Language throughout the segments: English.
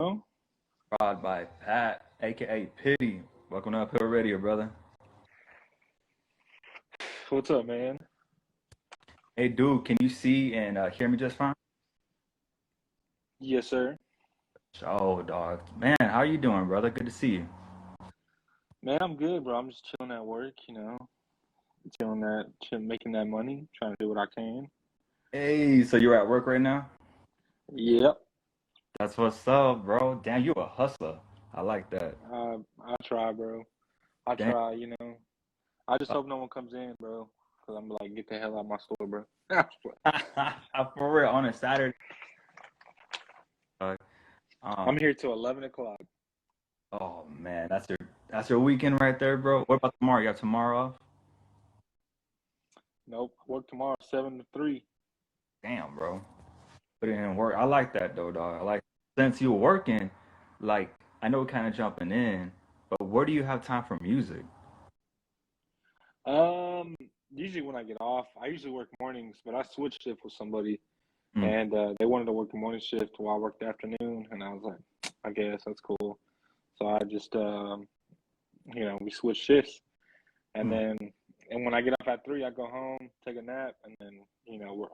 bro? Prod.byPat, aka Pity. Welcome to Uphillradio, brother. What's up, man? Hey, dude, can you see and hear me just fine? Yes, sir. Oh, dog. Man, how you doing, brother? Good to see you. Man, I'm good, bro. I'm just chilling at work, making that money, trying to do what I can. Hey, so you're at work right now? Yep. That's what's up, bro. Damn, you a hustler. I like that. I try, bro. I Damn. try. I just hope no one comes in, bro, because I'm like, get the hell out of my store, bro. For real, on a Saturday. Um, I'm here till 11 o'clock. oh man, that's your weekend right there, bro. What about tomorrow? You got tomorrow off? Nope. Work tomorrow, 7 to 3. Damn, bro. Put it in work. I like that though, dog. I like since you're working, like I know kind of jumping in, but where do you have time for music? Um, Usually when I get off, I usually work mornings, but I switched shift with somebody, Mm, and they wanted to work the morning shift while I worked the afternoon, and I was like, I guess that's cool. So I just, we switch shifts, and mm. then, and when I get off at 3, I go home, take a nap, and then,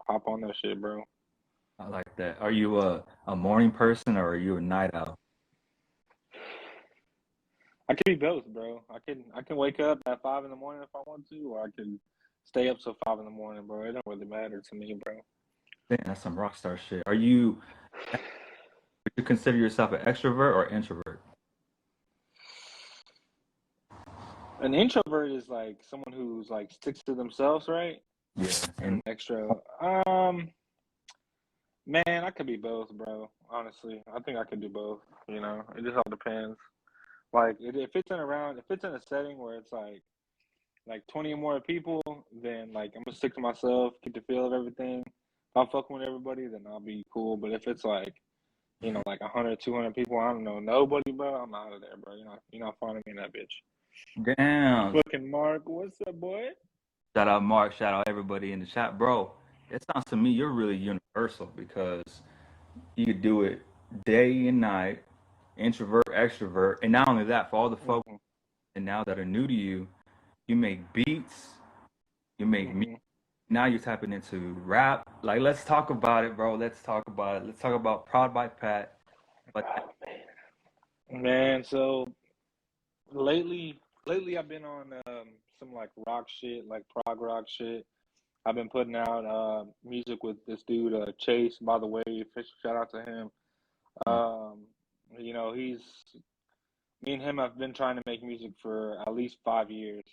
hop on that shit, bro. I like that. Are you a morning person or are you a night owl? I can be both, bro. I can wake up at 5 in the morning if I want to, or I can stay up till 5 in the morning, bro. It don't really matter to me, bro. Damn, that's some rock star shit. Would you consider yourself an extrovert or introvert? An introvert is like someone who's like sticks to themselves, right? Yeah, And an and extra, um, man, I could be both, bro. Honestly, I think I could do both. It just all depends. Like, if it's in a setting where it's like 20 or more people, then like I'm gonna stick to myself, get the feel of everything. If I'm fucking with everybody, then I'll be cool. But if it's like, like 100, 200 people, I don't know nobody, bro, I'm out of there, bro. You're not finding me in that bitch. damn. Fucking Mark, what's up, boy? Shout out Mark, shout out everybody in the chat, bro. It sounds to me you're really universal because you could do it day and night, introvert, extrovert, and not only that, for all the folks Hmm. and now that are new to you, you make beats, you make music. Hmm. Now you're tapping into rap. Like, let's talk about it, bro. Let's talk about it. Let's talk about Prod by Pat. But Man, so lately I've been on some like rock shit, like prog rock shit. I've been putting out music with this dude Chase, by the way, shout out to him. mm, Um, he's me and him have been trying to make music for at least 5 years,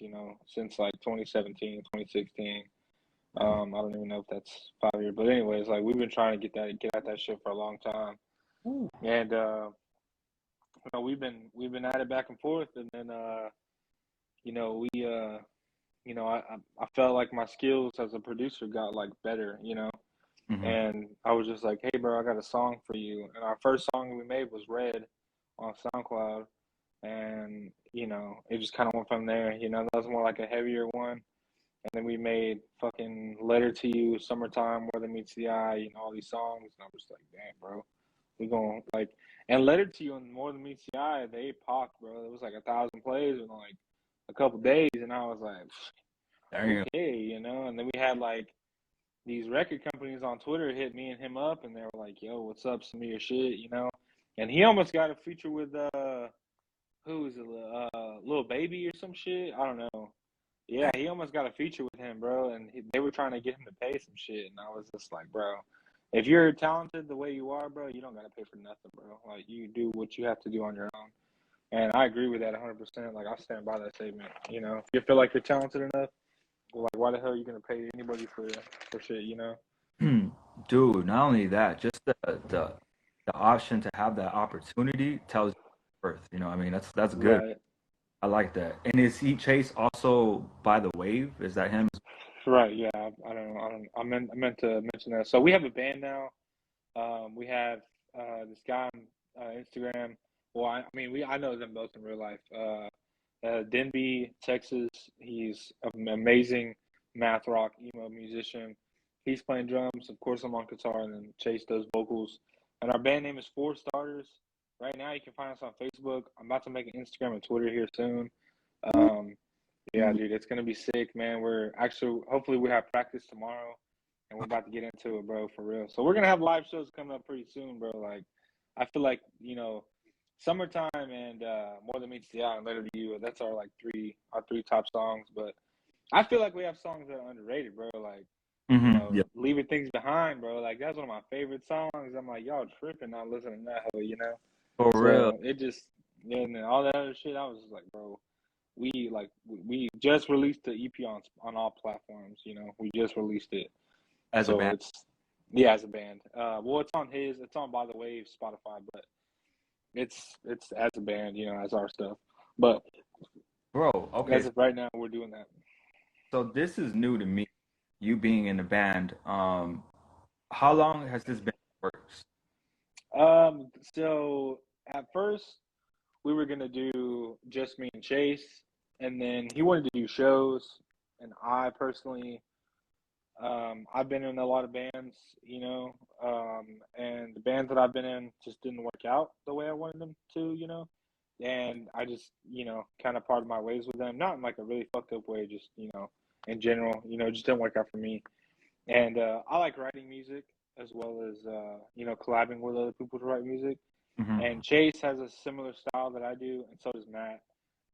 since like 2017, 2016. I don't even know if that's 5 years, but anyways, like we've been trying to get at that shit for a long time. ooh, And we've been at it back and forth, and then we I felt like my skills as a producer got like better, mhm. and I was just like, hey, bro, I got a song for you. And our first song we made was Red on SoundCloud. And, it just kind of went from there. That was more like a heavier one. And then we made fucking Letter to You, Summertime, More Than Meets the Eye, all these songs. And I was like, damn, bro. We going like, and Letter to You and More Than Meets the Eye, they popped, bro. It was like 1,000 plays in like a couple days. And I was like, Damn. okay, And then we had like, these record companies on Twitter hit me and him up, and they were like, "Yo, what's up? Some of your shit." And he almost got a feature with who is it? Little Baby or some shit. I don't know. Yeah, he almost got a feature with him, bro. And they were trying to get him to pay some shit, and I was just like, bro, if you're talented the way you are, bro, you don't gotta pay for nothing, bro. Like you do what you have to do on your own. And I agree with that 100%. Like I stand by that statement. If you feel like you're talented enough, like why the hell are you gonna pay anybody for shit? Dude, not only that, just the option to have that opportunity tells you worth. I mean, that's good. Right. I like that. And is he Chase also by the wave? Is that him? Right. Yeah. I don't. I meant to mention that. So we have a band now. We have this guy on Instagram. Well, I know them both in real life. Denby, Texas. He's an amazing math rock emo musician. He's playing drums. Of course, I'm on guitar, and then Chase does vocals. And our band name is Four Starters, right now you can find us on Facebook. I'm about to make an Instagram and Twitter here soon. Yeah, dude, it's gonna be sick, man. We're actually, hopefully, we have practice tomorrow, and we're about to get into it, bro, for real. So we're gonna have live shows coming up pretty soon, bro. Like, I feel like summertime and More Than Meets the Eye and Letter to You. That's our three top songs. But I feel like we have songs that are underrated, bro. Like, Yep. Leaving Things Behind, bro. Like, that's one of my favorite songs. I'm like, y'all tripping not listening to that, For real. So it just, and then all that other shit. I was just like, bro. We just released the EP on all platforms. We just released it. As a band. As a band. Well, it's on By the Wave Spotify, but it's as a band, as our stuff. But Bro, okay. As of right now, we're doing that. So this is new to me, you being in the band. How long has this been in the works? So at first we were gonna do just me and Chase, and then he wanted to do shows, and I personally, I've been in a lot of bands, and the bands that I've been in just didn't work out the way I wanted them to, and I just, kind of parted my ways with them, not in like a really fucked up way, just, in general, it just didn't work out for me. And I like writing music as well as, collabing with other people to write music. Mm-hmm. And Chase has a similar style that I do, and so does Matt.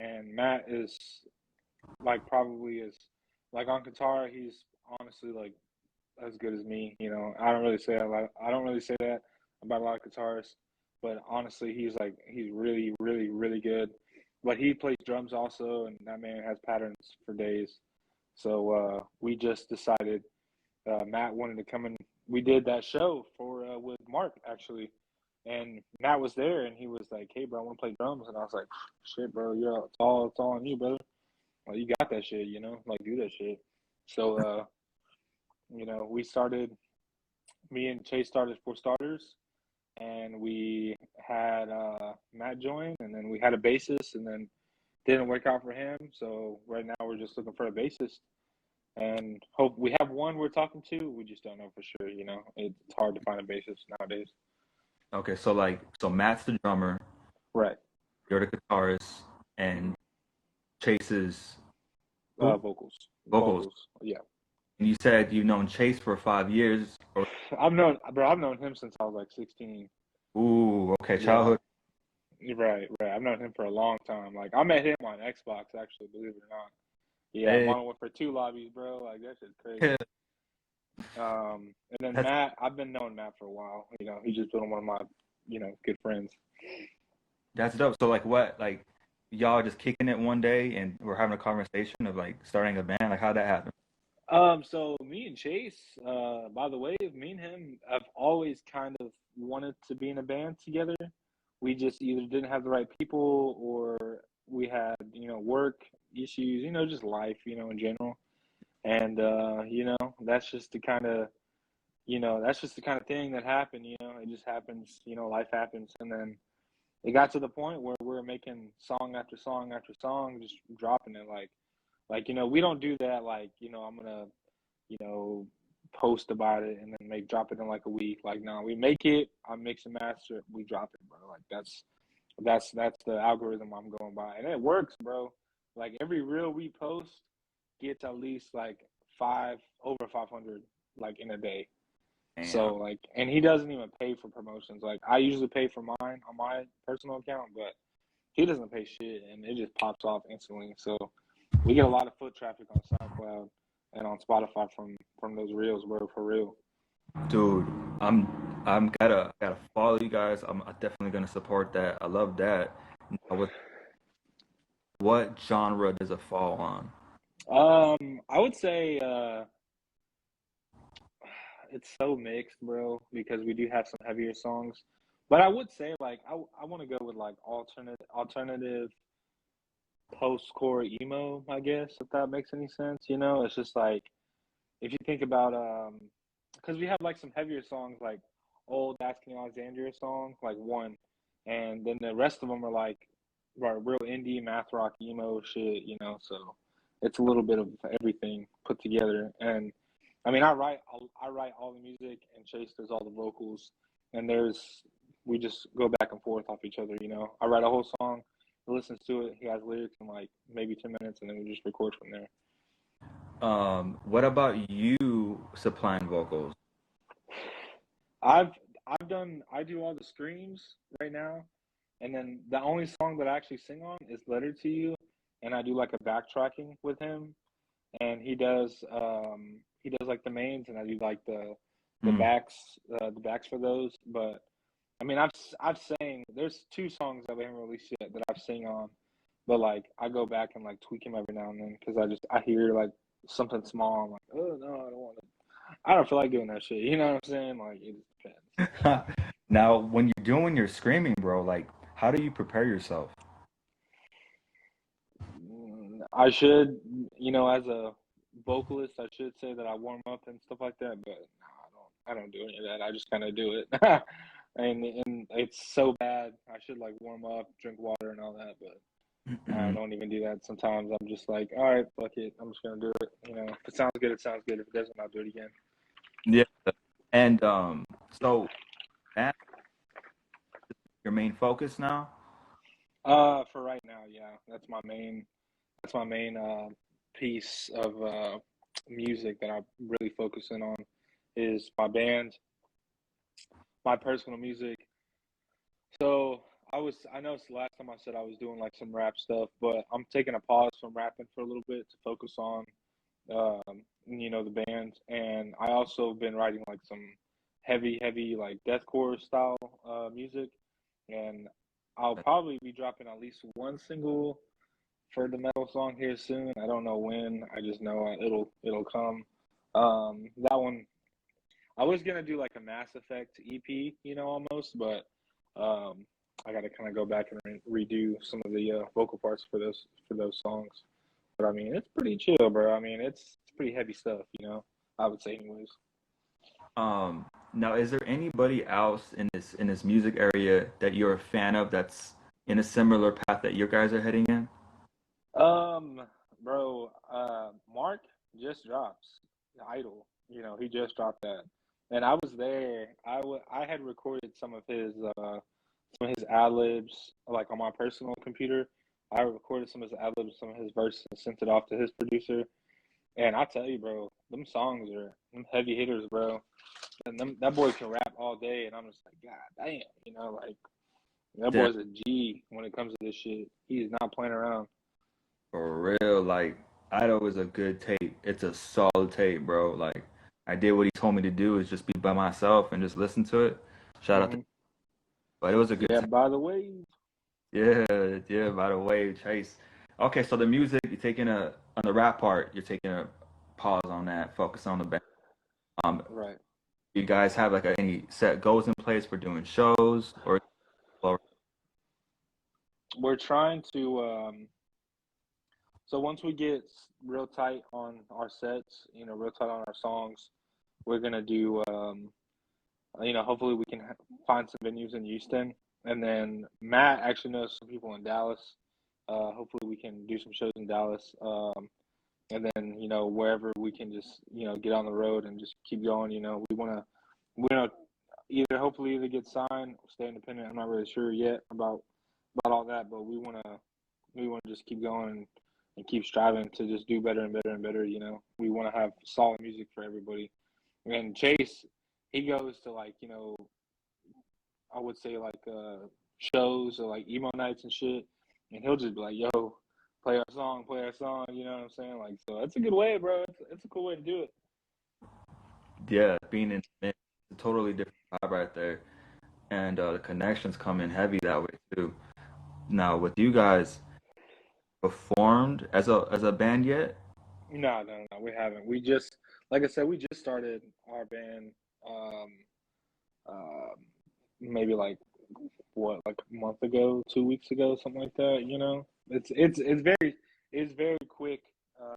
And Matt is like probably like on guitar, he's honestly like as good as me. I don't really say that about a lot of guitarists, but honestly, he's really, really, really good. But he plays drums also, and that man has patterns for days. So we just decided Matt wanted to come in. We did that show with Mark actually, and Matt was there, and he was like, "Hey, bro, I want to play drums," and I was like, "Shit, bro, it's all on you, brother. Like, you got that shit, like do that shit." So we started. Me and Chase started for starters, and we had Matt join, and then we had a bassist, and then didn't work out for him. So right now we're just looking for a bassist, and hope we have one we're talking to. We just don't know for sure. It's hard to find a bassist nowadays. Okay, so Matt's the drummer, Right? you're the guitarist, and Chase is Vocals. Yeah. And you said you've known Chase for 5 years. I've known him since I was like 16. Ooh, okay, childhood. Yeah. Right. I've known him for a long time. Like, I met him on Xbox, actually, believe it or not. Yeah, Hey. Mono went for 2 lobbies, bro. Like, that shit's crazy. And then Matt, I've been knowing Matt for a while. He's just been one of my, good friends. That's dope. So what, y'all just kicking it one day and we're having a conversation of starting a band? How'd that happen? So me and Chase, by the way, me and him have always kind of wanted to be in a band together. We just either didn't have the right people, or we had, work issues, just life, in general. And, that's just the kind of, thing that happened, it just happens, life happens. And then it got to the point where we're making song after song after song, just dropping it we don't do that. I'm gonna, post about it and then drop it in like a week. No, we make it, I mix and master it, we drop it, bro. That's the algorithm I'm going by, and it works, bro. Every reel we post gets at least over 500 in a day. Damn. So and he doesn't even pay for promotions. I usually pay for mine on my personal account, but he doesn't pay shit, and it just pops off instantly. So we get a lot of foot traffic on SoundCloud and on Spotify from those reels, bro, for real. Dude, I'm gotta follow you guys. I'm definitely gonna support that. I love that. What genre does it fall on? I would say it's so mixed, bro, because we do have some heavier songs. But I would say I want to go with alternative post-core emo, I guess, if that makes any sense. It's just if you think about because we have some heavier songs, old Asking Alexandria song, one, and then the rest of them are real indie math rock emo shit, so it's a little bit of everything put together. And I mean, I write all the music, and Chase does all the vocals, and there's we just go back and forth off each other. I write a whole song, he listens to it, he has lyrics in like maybe 10 minutes, and then we just record from there. What about you supplying vocals? I do all the screams right now, and then the only song that I actually sing on is Letter to You, and I do like a backtracking with him, and he does like the mains, and I do like the backs for those. But I mean, I've sang. There's 2 songs that we haven't released yet that I've sing on, but like I go back and like tweak him every now and then because I hear like something small. I'm like, oh no, I don't want to. I don't feel like doing that shit. You know what I'm saying? Like it just depends. Now, when you're doing your screaming, bro, like, how do you prepare yourself? I should, as a vocalist, I should say that I warm up and stuff like that, but no, I don't do any of that. I just kind of do it. and it's so bad. I should like warm up, drink water and all that, but I don't even do that. Sometimes I'm just like, all right, fuck it. I'm just going to do it. If it sounds good, it sounds good. If it doesn't, I'll do it again. Yeah. And so that your main focus now? For right now, yeah. That's my main piece of music that I'm really focusing on is my band, my personal music. So I know it's the last time I said I was doing like some rap stuff, but I'm taking a pause from rapping for a little bit to focus on, the band. And I also been writing like some heavy like deathcore style music, and I'll probably be dropping at least one single for the metal song here soon. I don't know when. I just know it'll come. That one I was gonna do like a Mass Effect EP, almost, but I got to kind of go back and redo some of the vocal parts for those songs. But I mean, it's pretty chill, bro. I mean, it's pretty heavy stuff, I would say, anyways. Now, is there anybody else in this music area that you're a fan of that's in a similar path that you guys are heading in? Bro, Mark just drops Idol. He just dropped that, and I was there. I had recorded some of his ad libs like on my personal computer. I recorded some of his ad libs, some of his verses, and sent it off to his producer. And I tell you, bro, them songs are them heavy hitters, bro. And that boy can rap all day, and I'm just like, God damn, like that Yeah, boy's a G when it comes to this shit. He is not playing around. for real. Like, Idol is a good tape. It's a solid tape, bro. Like, I did what he told me to do is just be by myself and just listen to it. Shout out to, Hmm. but it was a good Yeah, tape. by the way. Yeah, yeah, by the way, Chase. Okay, so the music, you're taking on the rap part, you're taking a pause on that, focus on the band. Um, Right. you guys have like any set goals in place for doing shows or We're trying to so once we get real tight on our sets, real tight on our songs, we're gonna do hopefully we can find some venues in Houston, and then Matt actually knows some people in Dallas. Hopefully we can do some shows in Dallas, and then wherever we can just get on the road and just keep going. We wanna either get signed, or stay independent. I'm not really sure yet about all that, but we wanna just keep going and keep striving to just do better and better and better. We want to have solid music for everybody. And Chase, he goes to like I would say like shows or like emo nights and shit, and he'll just be like, "Yo, play our song." You know what I'm saying? Like, so it's a good way, bro. It's a cool way to do it. yeah, being in it's a totally different vibe right there. And the connections come in heavy that way too. Now, with you guys performed as a band yet? No, no, no, we haven't. We just, like I said, we just started our band. Um, um, Maybe like what, like a month ago, 2 weeks ago, something like that. It's very quick.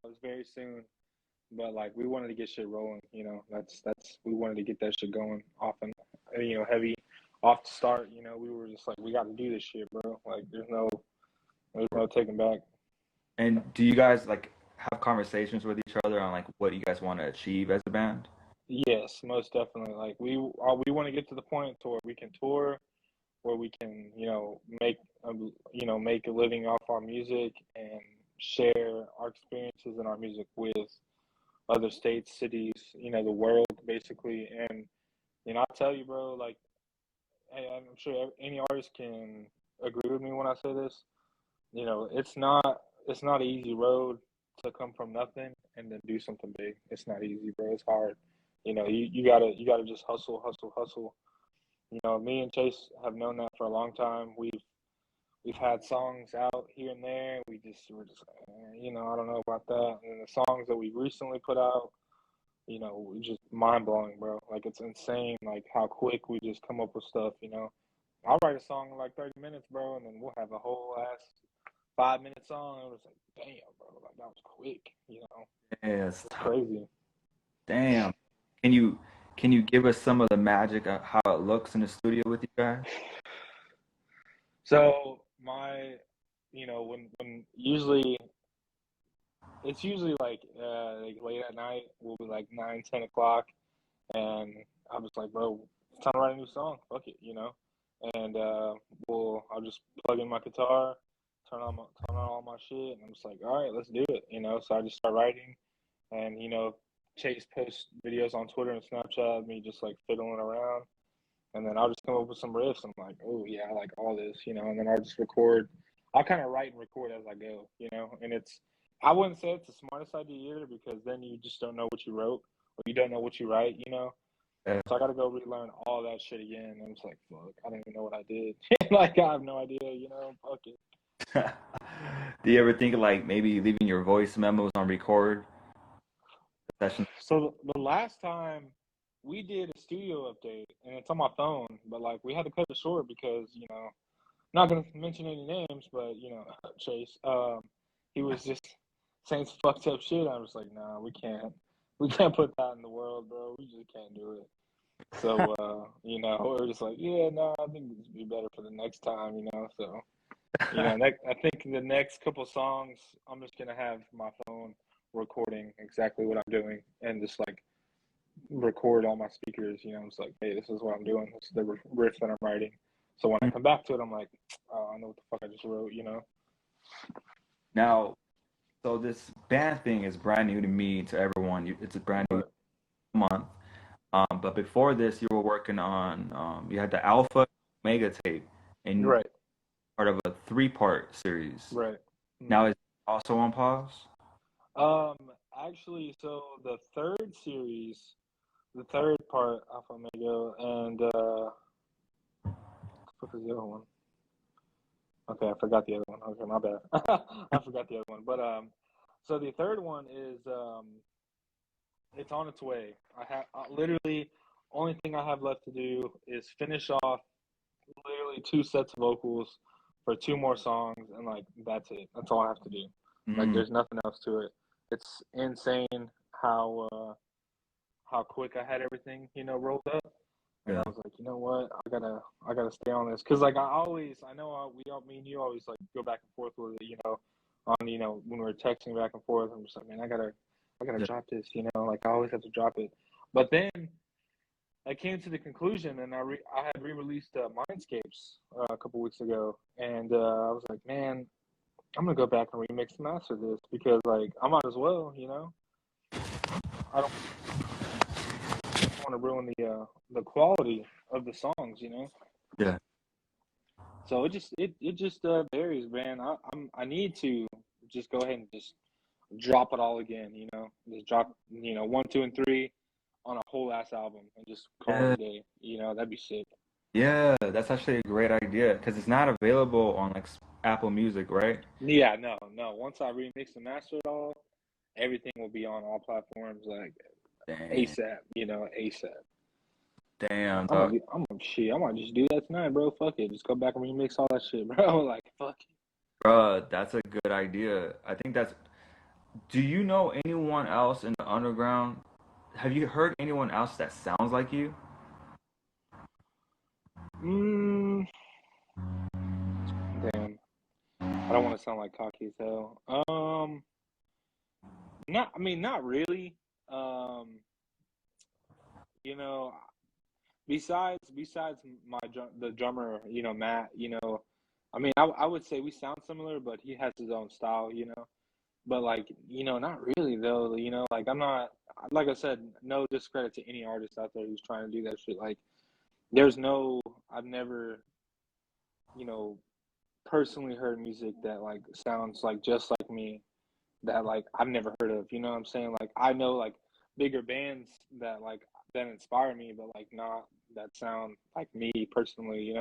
It's very soon, but like we wanted to get shit rolling. That's we wanted to get that shit going off and heavy off the start. We were just like, we got to do this shit, bro. Like there's no taking back. And do you guys like have conversations with each other on like what you guys want to achieve as a band? Yes, most definitely. Like we want to get to the point to where we can tour. where we can, make a living off our music and share our experiences and our music with other states, cities, the world, basically. And, I tell you, bro, like, hey, I'm sure any artist can agree with me when I say this. It's not an easy road to come from nothing and then do something big. It's not easy, bro. It's hard. You gotta just hustle, hustle, hustle. Me and Chase have known that for a long time. We've had songs out here and there. We're just I don't know about that. And the songs that we recently put out, just mind blowing, bro. Like, it's insane, like how quick we just come up with stuff. I'll write a song in like 30 minutes, bro, and then we'll have a whole ass 5-minute song. And it was like, damn, bro, like that was quick. Yes. It's crazy. Damn. Can you give us some of the magic of how it looks in the studio with you guys? So when usually it's usually like late at night. We'll be like 9, 10 o'clock, and I'm just like, bro, it's time to write a new song. Fuck it. And I'll just plug in my guitar, turn on all my shit, and I'm just like, all right, let's do it. So I just start writing, and Chase posts videos on Twitter and Snapchat of me just like fiddling around, and then I'll just come up with some riffs. I'm like, oh yeah, I like all this, and then I'll just record. I'll kind of write and record as I go, and I wouldn't say it's the smartest idea either, because then you just don't know what you wrote, or you don't know what you write. Yeah. So I got to go relearn all that shit again. And I'm just like, fuck, I don't even know what I did. Like, I have no idea, fuck it. Do you ever think of like maybe leaving your voice memos on record session? So the last time we did a studio update, and it's on my phone, but like we had to cut it short because, not going to mention any names, but, Chase, he was just saying some fucked up shit. I was like, nah, we can't put that in the world, bro. We just can't do it. So, we're just like, yeah, no, I think this would be better for the next time, So, I think the next couple songs, I'm just going to have my phone recording exactly what I'm doing and just like record all my speakers, it's like, hey, this is what I'm doing. This is the riff that I'm writing. So when I come back to it, I'm like, oh, I know what the fuck I just wrote, Now, so this band thing is brand new to me, to everyone. It's a brand new month. But before this, you were working on, you had the Alpha Omega tape, and Right. part of a 3-part series. Right. Now it's also on pause? Actually, so the third series, the third part, Alpha Omega, and what was the other one? Okay, I forgot the other one. Okay, my bad. I forgot the other one. But so the third one is it's on its way. Literally only thing I have left to do is finish off literally 2 sets of vocals for 2 more songs, and like that's it. That's all I have to do. Like, there's nothing else to it. It's insane how quick I had everything, rolled up. And I was like, you know what? I gotta stay on this, because like me and you always like go back and forth with it, on when we're texting back and forth. I'm just like, man, I gotta drop this, like I always have to drop it. But then I came to the conclusion, and I had re-released Mindscapes a couple weeks ago, and I was like, man, I'm gonna go back and remix and master this, because like I might as well, I don't want to ruin the quality of the songs, Yeah. So it just varies, man. I need to just go ahead and just drop it all again, just drop 1, 2, and 3 on a whole ass album and just call it a day. That'd be sick. Yeah, that's actually a great idea, because it's not available on like Apple Music, right? Yeah, no. Once I remix and master it all, everything will be on all platforms, like ASAP. ASAP. Damn, I dog. might just do that tonight, bro. Fuck it, just go back and remix all that shit, bro. Like, fuck it. Bruh, that's a good idea. I think that's. Do you know anyone else in the underground? Have you heard anyone else that sounds like you? Damn. I don't want to sound like cocky as hell. Not really. You know, besides the drummer, Matt, I mean, I would say we sound similar, but he has his own style, But like, not really though. Like I'm not, like I said, no discredit to any artist out there who's trying to do that shit. Like, I've never, you know, personally heard music that like sounds like just like me, that like I've never heard of. You know what I'm saying? Like I know like bigger bands that inspire me, but like not that sound like me personally.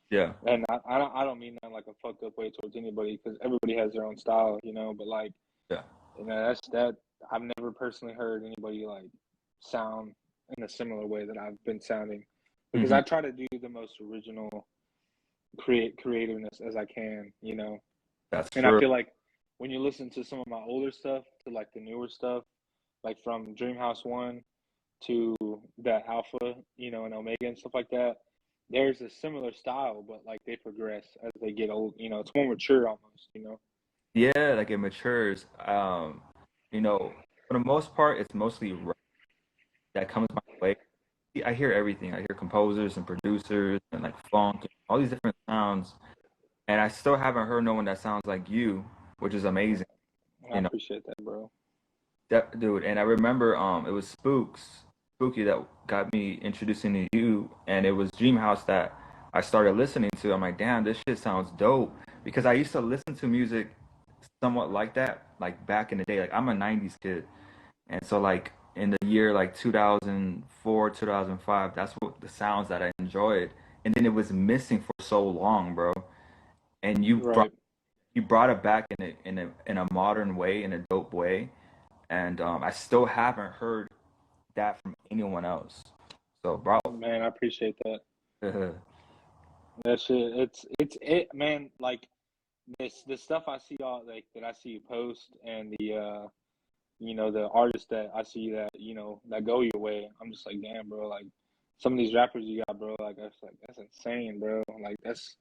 Yeah. And I don't mean that like a fucked up way towards anybody, because everybody has their own style, But like, Yeah. that's that. I've never personally heard anybody like sound in a similar way that I've been sounding, because Hmm. I try to do the most original creativeness as I can. That's And I true. feel like when you listen to some of my older stuff to like the newer stuff, like from Dreamhouse One to that Alpha, and Omega and stuff like that, there's a similar style, but like they progress as they get old. It's more mature almost. Yeah, like it matures. For the most part, it's mostly rap that comes my way. I hear everything. I hear composers and producers and like funk and all these different sounds, and I still haven't heard no one that sounds like you, which is amazing. I You know, appreciate that, bro. that dude. And I remember, it was Spooky that got me introducing to you, and it was Dreamhouse that I started listening to. I'm like, damn, this shit sounds dope, because I used to listen to music somewhat like that, like back in the day. Like I'm a '90s kid, and so like in the year like 2004, 2005, that's what the sounds that I enjoyed. And then it was missing for so long, bro. And Right. you brought it back in a modern way, in a dope way. And I still haven't heard that from anyone else. So, bro, Man, I appreciate that. That shit, it's man, like this stuff I see all like that I see you post, and the artists that I see that go your way. I'm just like, damn, bro, like some of these rappers you got, bro, like that's insane, bro. Like that's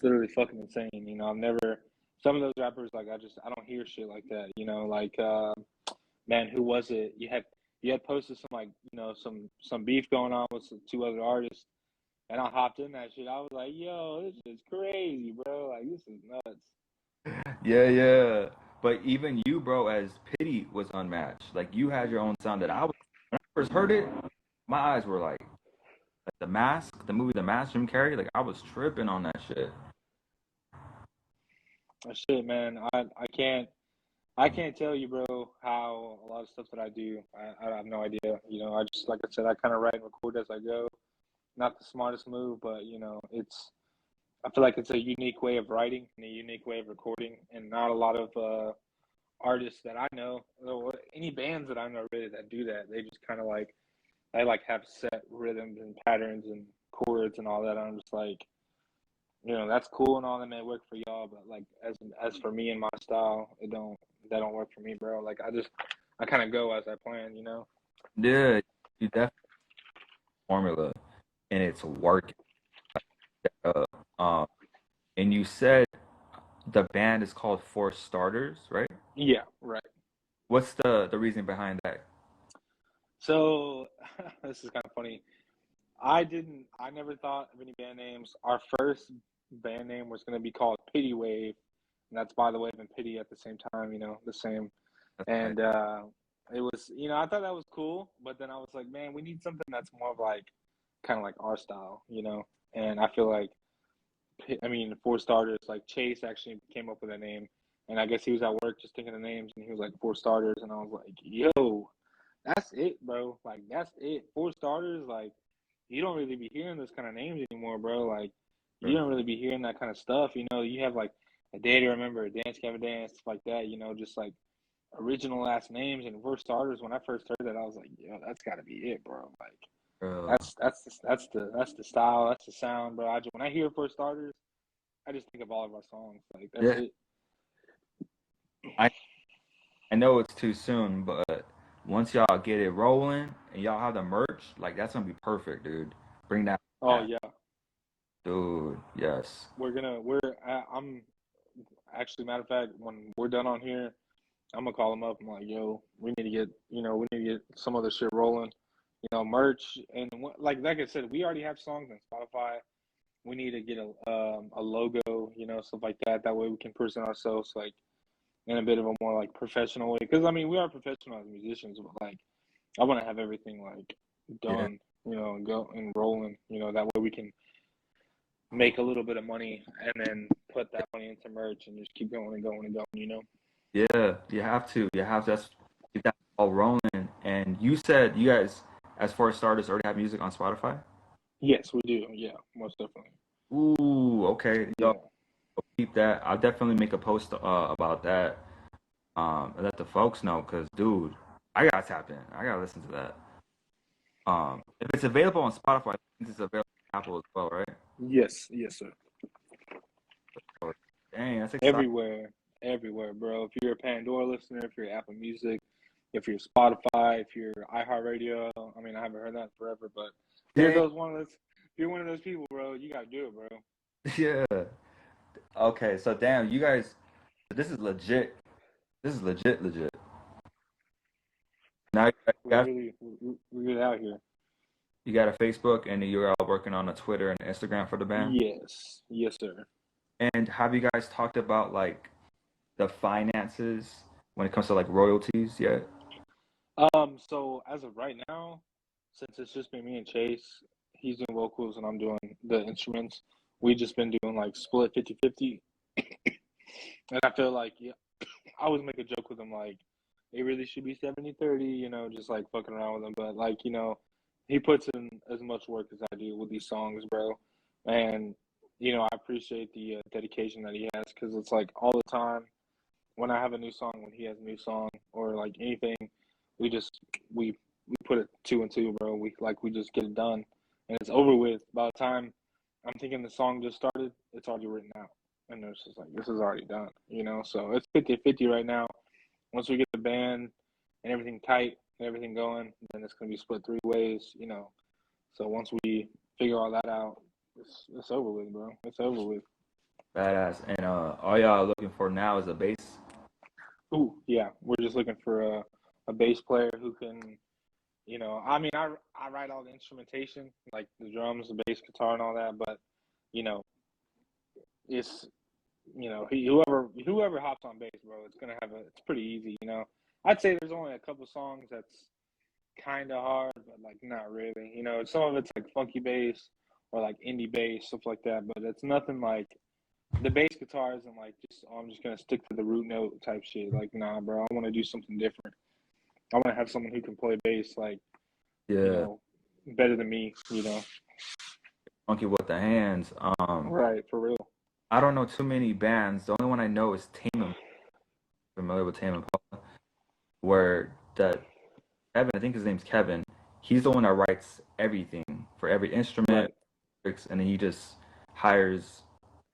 literally fucking insane. I've never some of those rappers, like I don't hear shit like that. Like man, who was it? You had posted some like some beef going on with some two other artists, and I hopped in that shit. I was like, yo, this is crazy, bro. Like this is nuts. yeah, yeah. But even you, bro, as Pity was unmatched. Like you had your own sound that when I first heard it, my eyes were like The Mask, the movie The Mask, Jim Carrey. Like I was tripping on that shit. That shit, man. I can't tell you, bro, how a lot of stuff that I do. I have no idea. I just, like I said, I kind of write and record as I go. Not the smartest move, but I feel like it's a unique way of writing and a unique way of recording, and not a lot of artists that I know, or any bands that I know really that do that. They just kind of like they like have set rhythms and patterns and chords and all that. I'm just like, that's cool and all that may work for y'all, but like as for me and my style, that don't work for me, bro. Like I kind of go as I plan. Yeah, you definitely formula, and it's working. Uh, um, and you said the band is called For Starters, right? Yeah, right. What's the reason behind that? So this is kind of funny. I never thought of any band names. Our first band name was going to be called Pity Wave, and that's by the wave and pity at the same time, the same. That's nice. And it was, I thought that was cool, but then I was like, man, we need something that's more of like, kind of like our style. And I feel like, I mean, for starters, like Chase actually came up with that name, and I guess he was at work just thinking of names, and he was like, For Starters, and I was like, yo, that's it, bro. Like, that's it. For starters, like, you don't really be hearing those kind of names anymore, bro. Like, you don't really be hearing that kind of stuff. You have like A Day to Remember, A Dance Gavin Dance, stuff like that. Just like original last names. And for starters, when I first heard that, I was like, yo, that's got to be it, bro. Like, Uh, that's the style, that's the sound, bro. When I hear For Starters, I just think of all of our songs. Like, that's yeah, it. I I know it's too soon, but once y'all get it rolling and y'all have the merch, like that's gonna be perfect, dude. Bring that Oh back, yeah, dude. Yes. I'm actually, matter of fact, when we're done on here, I'm gonna call them up. I'm like, yo, we need to get some other shit rolling. merch and like I said, we already have songs on Spotify. We need to get a logo, stuff like that. That way we can present ourselves like in a bit of a more like professional way. Because I mean, we are professional as musicians, but like I want to have everything like Yeah. done, and go and rolling. That way we can make a little bit of money and then put that money into merch and just keep going and going and going. Yeah, you have to. You have to. That's keep that all rolling. And you said you guys, as far as starters, already have music on Spotify? Yes, we do. Yeah, most definitely. Ooh, okay. Yo, Yeah. keep that. I'll definitely make a post about that. And let the folks know, cause dude, I gotta tap in. I gotta listen to that. If it's available on Spotify, I think it's available on Apple as well, right? Yes. Yes, sir. So, dang, that's exciting. Everywhere. Everywhere, bro. If you're a Pandora listener, if you're Apple Music, if you're Spotify, if you're iHeartRadio, I mean, I haven't heard that in forever, but Dang, if you're one of those people, bro, you gotta do it, bro. yeah. Okay, so damn, you guys, this is legit. This is legit, legit. Now We're we're really out here. you got a Facebook, and you're all working on a Twitter and Instagram for the band. Yes. Yes, sir. And have you guys talked about like the finances when it comes to like royalties yet? So as of right now, since it's just been me and Chase, he's doing vocals and I'm doing the instruments. We just been doing like split 50-50. And I feel like, yeah, I always make a joke with him like it really should be 70-30, just like fucking around with him. But like, he puts in as much work as I do with these songs, bro. And I appreciate the dedication that he has because it's like all the time when I have a new song, when he has a new song, or like anything, we just we put it two and two, bro. We just get it done, and it's over with. By the time I'm thinking the song just started, it's already written out, and it's just like this is already done. So it's 50-50 right now. Once we get the band and everything tight and everything going, then it's gonna be split three ways. So once we figure all that out, it's over with, bro. It's over with. Badass. And all y'all are looking for now is a bass. Ooh, yeah, we're just looking for a bass player who can, I mean, I write all the instrumentation, like the drums, the bass, guitar, and all that, but you know, it's whoever hops on bass, bro, it's pretty easy. I'd say there's only a couple songs that's kind of hard, but like not really. Some of it's like funky bass or like indie bass, stuff like that, but it's nothing like the bass guitar isn't like just I'm just gonna stick to the root note type shit. Like, nah, bro, I want to do something different. I want to have someone who can play bass like you Yeah, know better than me. funky with the hands. Right, for real. I don't know too many bands. The only one I know is Tame Impala. Familiar with Tame Impala, where that Kevin, I think his name's Kevin. He's the one that writes everything for every instrument, Right. and then he just hires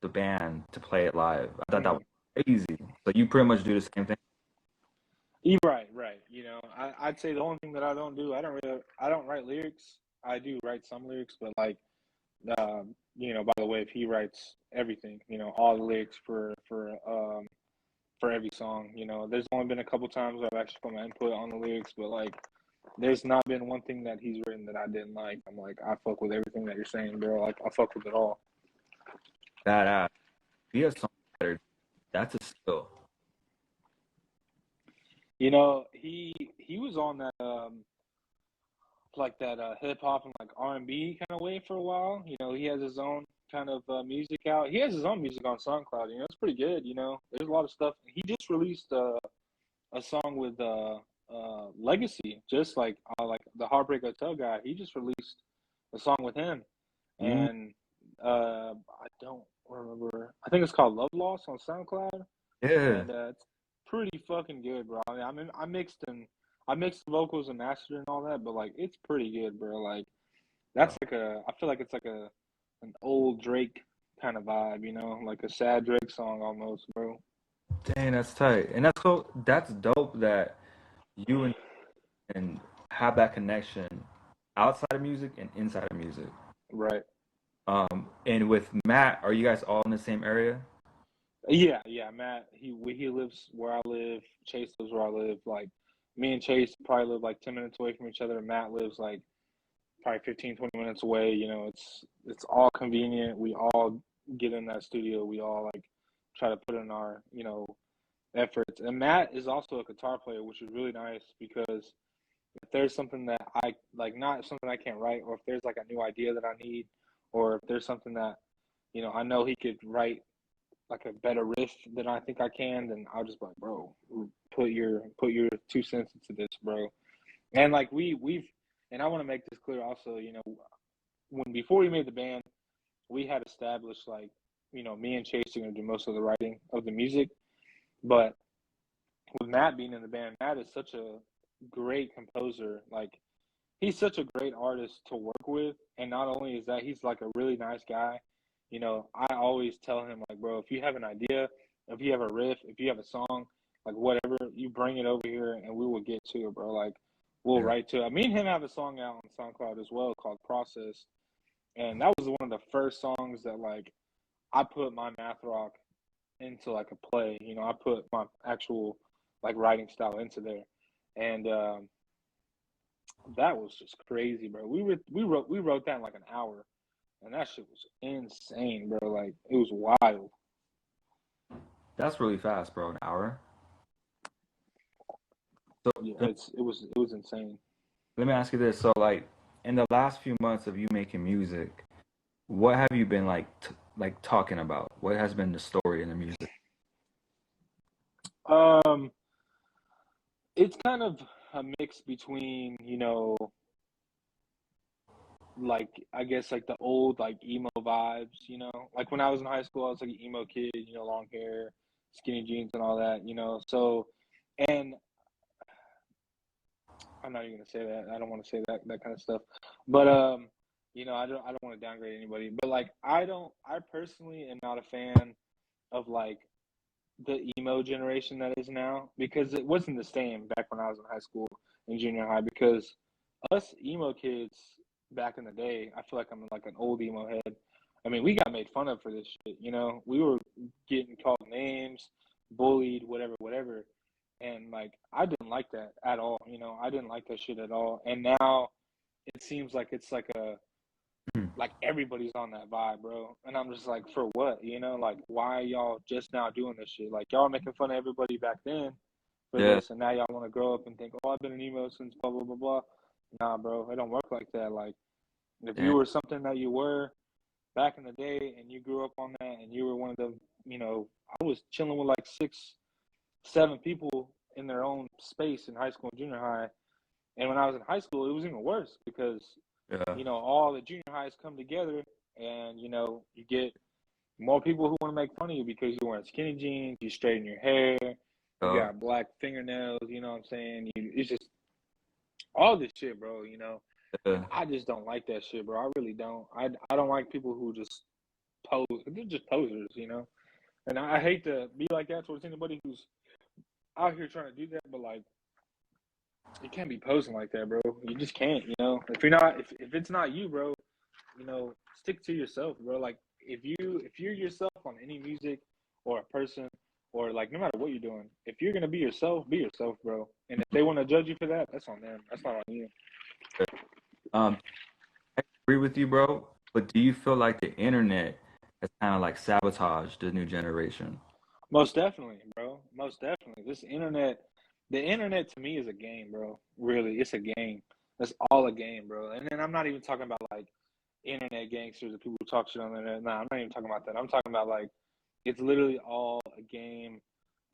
the band to play it live. I thought that Mm-hmm. was crazy. So you pretty much do the same thing. Right, right. I'd say the only thing that I don't do, I don't write lyrics. I do write some lyrics, but like, by the way, if he writes everything, all the lyrics for every song. There's only been a couple times where I've actually put my input on the lyrics, but like, there's not been one thing that he's written that I didn't like. I'm like, I fuck with everything that you're saying, bro. Like, I fuck with it all. Badass. Be a songwriter. That's a skill. He was on that like that hip hop and like R&B kind of way for a while. He has his own kind of music out. He has his own music on SoundCloud. It's pretty good. There's a lot of stuff. He just released a song with Legacy, just like the Heartbreak Hotel guy. He just released a song with him, Mm, and I don't remember. I think it's called Love Lost on SoundCloud, yeah. and it's pretty fucking good, bro. I mixed the vocals and mastered and all that, but like it's pretty good, bro. Like that's like I feel like it's like an old Drake kind of vibe, like a sad Drake song almost, bro. Dang, that's tight. And that's cool. That's dope that you and have that connection outside of music and inside of music. Right. And with Matt, are you guys all in the same area? Yeah, yeah. Matt, he lives where I live. Chase lives where I live. Like me and Chase probably live like 10 minutes away from each other. Matt lives like probably 15, 20 minutes away. You know, it's all convenient. We all get in that studio. We all like try to put in our, you know, efforts. And Matt is also a guitar player, which is really nice because if there's something that I like, not something I can't write, or if there's like a new idea that I need, or if there's something that, you know, I know he could write like a better riff than I think I can, then I'll just be like, bro, put your 2 cents into this, bro. And like we've and I want to make this clear also, you know, when before we made the band, we had established like, you know, me and Chase are gonna do most of the writing of the music. But with Matt being in the band, Matt is such a great composer. Like he's such a great artist to work with. And not only is that, he's like a really nice guy. You know, I always tell him like, bro, if you have an idea, if you have a riff, if you have a song, like whatever, you bring it over here and we will get to it, bro. Like we'll Yeah. write to it. Me and him have a song out on SoundCloud as well called Process. And that was one of the first songs that like I put my math rock into like a play. You know, I put my actual like writing style into there. And that was just crazy, bro. We wrote that in like an hour. And that shit was insane, bro. Like it was wild. That's really fast, bro. An hour. So Yeah, let it was insane. let me ask you this. So, like, in the last few months of you making music, what have you been like, like talking about? What has been the story in the music? Um, it's kind of a mix between, you know, like I guess like the old like emo vibes, you know. Like when I was in high school, I was like an emo kid, you know, long hair, skinny jeans and all that, you know. So, and I'm not even gonna say that. I don't want to say that kind of stuff. But you know, I don't want to downgrade anybody. But like I personally am not a fan of like the emo generation that is now, because it wasn't the same back when I was in high school and junior high, because us emo kids back in the day, I feel like I'm like an old emo head. I mean, we got made fun of for this shit, you know. We were getting called names, bullied, whatever, whatever. And like I didn't like that at all, you know. I didn't like that shit at all. And now it seems like it's Hmm. like everybody's on that vibe, bro. And I'm just like, for what? You know, like why y'all just now doing this shit? Like y'all making fun of everybody back then for Yeah. this, and now y'all want to grow up and think, oh, I've been an emo since blah blah blah blah. Nah, bro, it don't work like that. Like if you Damn. were something that you were back in the day and you grew up on that and you were one of the, you know, I was chilling with like 6, 7 people in their own space in high school and junior high. And when I was in high school, it was even worse because, Yeah. you know, all the junior highs come together and, you know, you get more people who want to make fun of you because you're wearing skinny jeans, you straighten your hair, you Uh, got black fingernails, you know what I'm saying? It's just all this shit, bro, you know? yeah. And I just don't like that shit, bro. I really don't. I don't like people who just pose. They're just posers, you know? And I hate to be like that towards anybody who's out here trying to do that, but like, you can't be posing like that, bro. You just can't, you know? If you're not, if it's not you, bro, you know, stick to yourself, bro. Like if you're yourself on any music or a person or like no matter what you're doing, if you're gonna be yourself, bro. And if they want to judge you for that, that's on them. That's not on you. Um, I agree with you, bro. But do you feel like the internet has kind of like sabotaged the new generation? Most definitely, bro. Most definitely. The internet to me is a game, bro. Really, it's a game. That's all a game, bro. And then I'm not even talking about like internet gangsters or people who talk shit on the internet. Nah, I'm not even talking about that. I'm talking about like it's literally all a game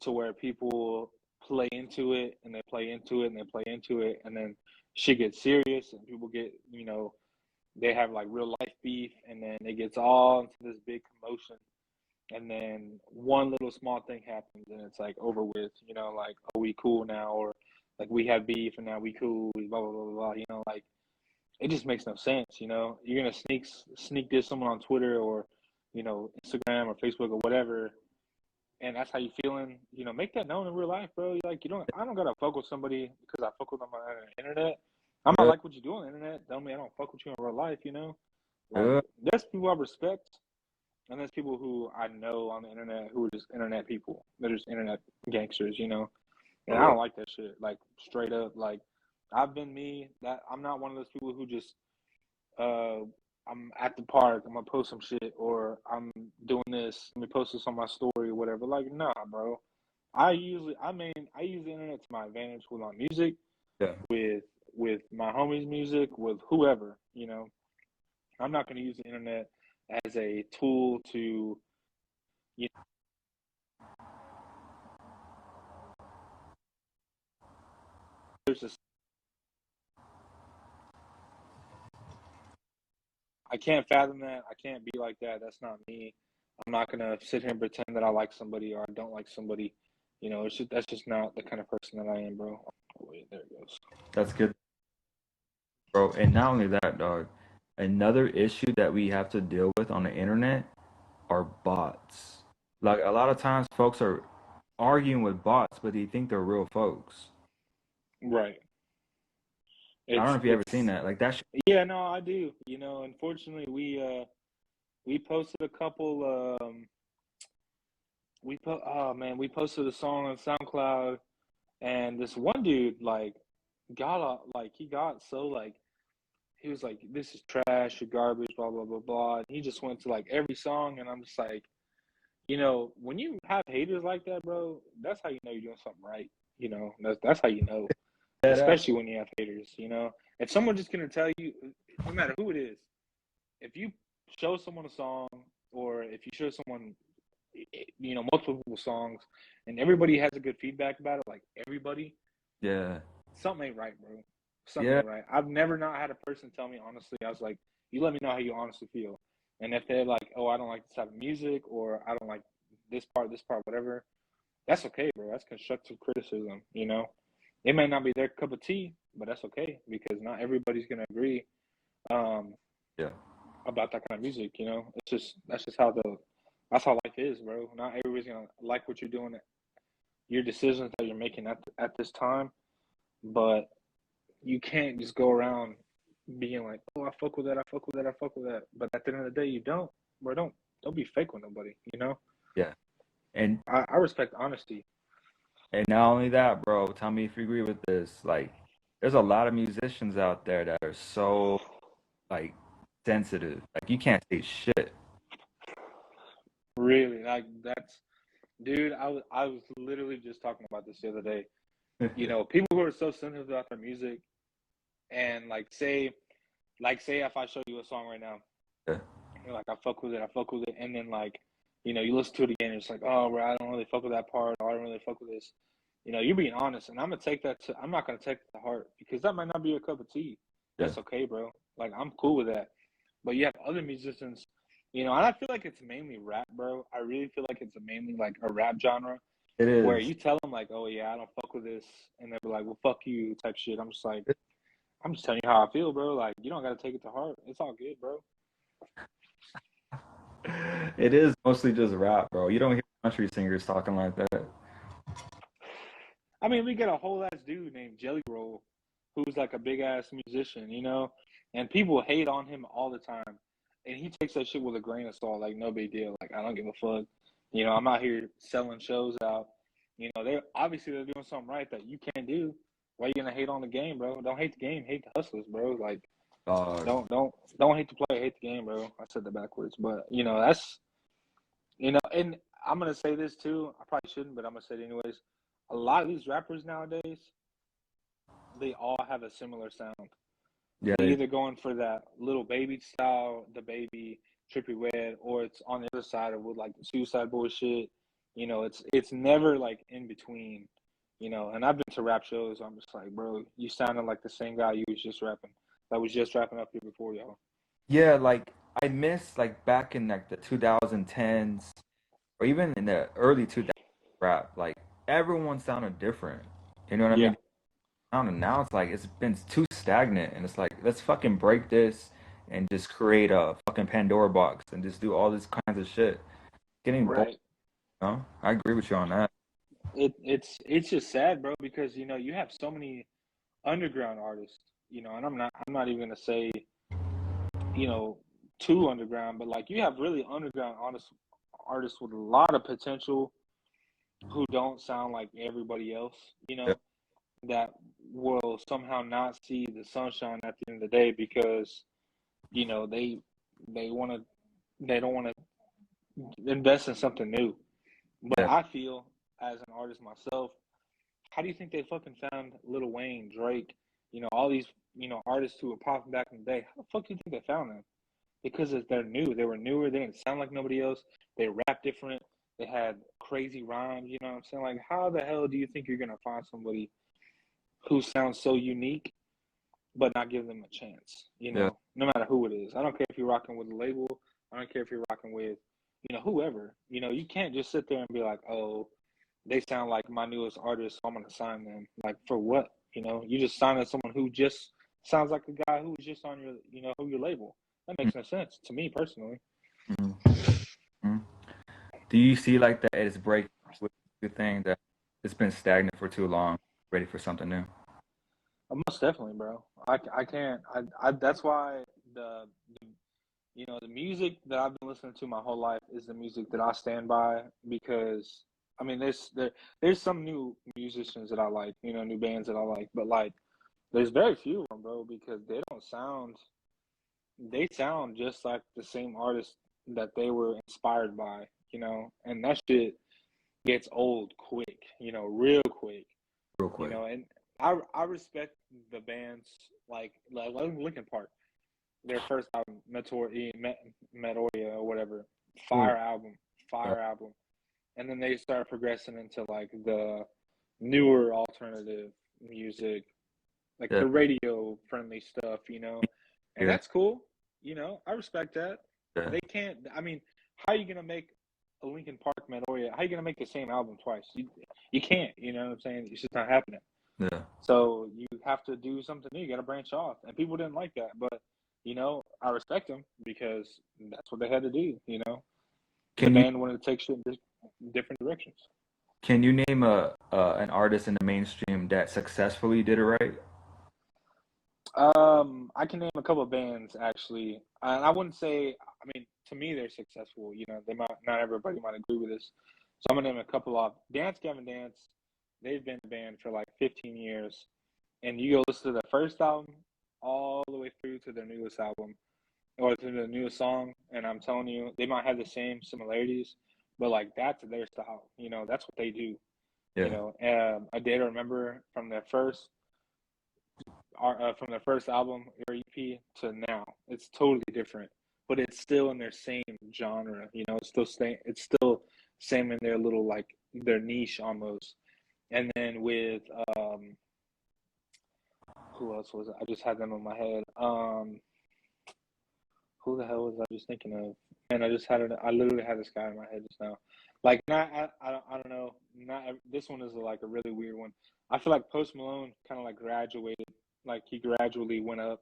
to where people play into it and they play into it and they play into it and then shit gets serious and people get, you know, they have like real life beef and then it gets all into this big commotion and then one little small thing happens and it's like over with, you know, like, oh, we cool now, or like we had beef and now we cool, blah blah blah blah, you know, like it just makes no sense, you know. You're gonna sneak diss someone on Twitter or, you know, Instagram or Facebook or whatever, and that's how you feeling, you know, make that known in real life, bro. Like I don't gotta fuck with somebody because I fuck with them on the internet. I might Yeah. like what you do on the internet, don't mean I don't fuck with you in real life, you know. Like Yeah. there's people I respect and there's people who I know on the internet who are just internet people. They're just internet gangsters, you know. And For I real. don't like that shit. Like straight up, like I've been me. That I'm not one of those people who just I'm at the park, I'm gonna post some shit, or I'm doing this, let me post this on my story or whatever. Like, nah, bro. I use the internet to my advantage with my music, Yeah. with my homies' music, with whoever, I'm not gonna use the internet as a tool to, you know, there's this, I can't fathom that. I can't be like that. That's not me. I'm not gonna sit here and pretend that I like somebody or I don't like somebody. That's just not the kind of person that I am, bro. Oh, wait, there it goes. That's good, bro. And not only that, dog. Another issue that we have to deal with on the internet are bots. Like a lot of times, folks are arguing with bots, but they think they're real folks. Right. I don't It's know if you ever seen it's that. Like that. Yeah, no, I do. Unfortunately, we posted a couple. We posted a song on SoundCloud, and this one dude he got so like he was like, this is trash or garbage, blah blah blah blah. And he just went to like every song, and I'm just like, when you have haters like that, bro, that's how you know you're doing something right. That's how you know, Yeah. especially when you have haters. If someone's just gonna tell you, no matter who it is, if you show someone a song, or if you show someone, multiple songs, and everybody has a good feedback about it, like everybody, Yeah. something ain't right, bro. Something Yeah. ain't right. I've never not had a person tell me honestly. I was like, you let me know how you honestly feel. And if they're like, oh, I don't like this type of music, or I don't like this part, whatever, that's okay, bro. That's constructive criticism. It may not be their cup of tea, but that's okay because not everybody's gonna agree um, Yeah. about that kind of music. That's how life is, bro. Not everybody's gonna like what you're doing, your decisions that you're making at this time, but you can't just go around being like, oh, I fuck with that, I fuck with that, I fuck with that. But at the end of the day, you don't. Bro, don't be fake with nobody. Yeah. And I respect honesty. and not only that, bro, tell me if you agree with this. Like, there's a lot of musicians out there that are so like sensitive. Like you can't say shit. Really, like that's, dude. I was literally just talking about this the other day. People who are so sensitive about their music, and like say if I show you a song right now, Yeah. you're like, I fuck with it, and then like, you listen to it again, and it's like, oh, bro, I don't really fuck with that part, or I don't really fuck with this. You're being honest, and I'm not gonna take that to heart because that might not be your cup of tea. Yeah. That's okay, bro. Like I'm cool with that. But you have other musicians, and I feel like it's mainly rap, bro. I really feel like it's mainly like a rap genre It where is. you tell them like, oh yeah, I don't fuck with this, and they're like, well, fuck you, type shit. I'm just telling you how I feel, bro. Like you don't gotta take it to heart. It's all good, bro. It is mostly just rap, bro. You don't hear country singers talking like that. I mean, we got a whole ass dude named Jelly Roll, who's like a big ass musician, and people hate on him all the time, and he takes that shit with a grain of salt, like no big deal. Like I don't give a fuck. I'm out here selling shows out. They're doing something right that you can't do. Why you gonna hate on the game, bro? Don't hate the game, hate the hustlers, bro. Like Uh, don't hate the player, hate the game, bro. I said that backwards, but that's and I'm gonna say this too. I probably shouldn't, but I'm gonna say it anyways. A lot of these rappers nowadays, they all have a similar sound. yeah, They either going for that little baby style, the baby trippy red, or it's on the other side of with like the suicide bullshit. It's never like in between. And I've been to rap shows. I'm just like, bro, you sounded like the same guy you was just rapping. That was just rapping up here before y'all. yeah. Like I miss like back in like the 2010s or even in the early 2000s rap. Like everyone sounded different. You know what I Yeah, mean? And now it's like it's been too stagnant, and it's like let's fucking break this and just create a fucking Pandora box and just do all this kinds of shit. Getting bored, right. I agree with you on that. It's just sad, bro, because you have so many underground artists, and I'm not even gonna say you know too underground, but like you have really underground artists with a lot of potential who don't sound like everybody else, Yeah, that will somehow not see the sunshine at the end of the day because you know, they don't want to invest in something new. But Yeah. I feel, as an artist myself, how do you think they fucking found Lil Wayne, Drake, you know, all these, you know, artists who were popping back in the day? How the fuck do you think they found them? Because they're new. They were newer. They didn't sound like nobody else. They rap different. They had crazy rhymes. You know what I'm saying? Like, how the hell do you think you're gonna find somebody who sounds so unique, but not give them a chance? You Yeah. know, no matter who it is. I don't care if you're rocking with a label. I don't care if you're rocking with, you know, whoever. You know, you can't just sit there and be like, oh, they sound like my newest artist, so I'm gonna sign them. Like, for what? You know, you just signing someone who just sounds like the guy who was just on your, you know, your label. That makes no sense to me personally. Mm-hmm. Do you see like that it's breaking with the thing that it's been stagnant for too long, ready for something new? Most definitely, bro. I can't. That's why the you know, the music that I've been listening to my whole life is the music that I stand by, because I mean, there's some new musicians that I like, you know, new bands that I like, but like there's very few of them, bro, because they sound just like the same artist that they were inspired by, you know, and that shit gets old quick, you know, real quick, Real you quick. know, and I respect the bands like Linkin Park. Their first album, Meteoria or whatever, Ooh, fire album, yeah, fire album, and then they start progressing into like the newer alternative music, like yeah, the radio friendly stuff, you know, and yeah, that's cool. You know, I respect that. yeah, They can't. I mean, how are you gonna make a Linkin Park Meteoria? How are you gonna make the same album twice? You can't. You know what I'm saying? It's just not happening. yeah. So you have to do something new. You got to branch off, and people didn't like that. But you know, I respect them because that's what they had to do. You know, the Can you band wanted to take shit in different directions. can you name a an artist in the mainstream that successfully did it right? I can name a couple of bands actually, and I wouldn't say. I mean, to me, they're successful. You know, they might not everybody might agree with this. So I'm gonna name a couple of Dance Gavin Dance. They've been a band for like 15 years, and you go listen to their first album all the way through to their newest album or to the newest song, and I'm telling you, they might have the same similarities, but like that's their style. You know, that's what they do. You Yeah, know, A Day to Remember from their first album or EP to now, it's totally different, but it's still in their same genre. You know, it's still same in their little like their niche almost. And then with who else was it? I just had them in my head. Who the hell was I just thinking of? Man, I just had it. I literally had this guy in my head just now. Like, not I don't know. Not this one is like a really weird one. I feel like Post Malone kind of like graduated. Like he gradually went up.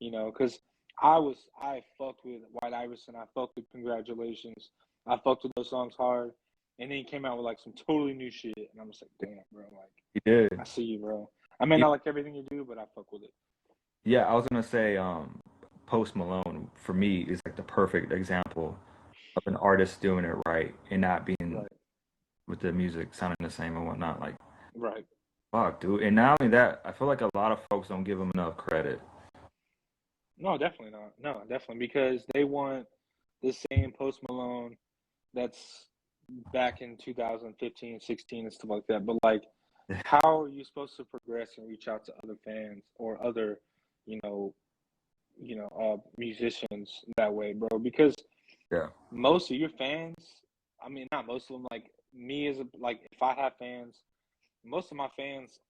You know, because I fucked with White Iverson. I fucked with Congratulations. I fucked with those songs hard. And then he came out with like some totally new shit, and I'm just like, damn, bro. Like, he did. I see you, bro. I may He, not like everything you do, but I fuck with it. yeah, I was gonna say, Post Malone for me is like the perfect example of an artist doing it right and not being Right, with the music sounding the same and whatnot. Like, right. fuck, dude. And not only that, I feel like a lot of folks don't give him enough credit. No, definitely not. No, definitely because they want the same Post Malone that's back in 2015, 16, and stuff like that. But like, how are you supposed to progress and reach out to other fans or other, you know, musicians that way, bro? Because Yeah, most of your fans, I mean, not most of them, like me as a, like, if I have fans, most of my fans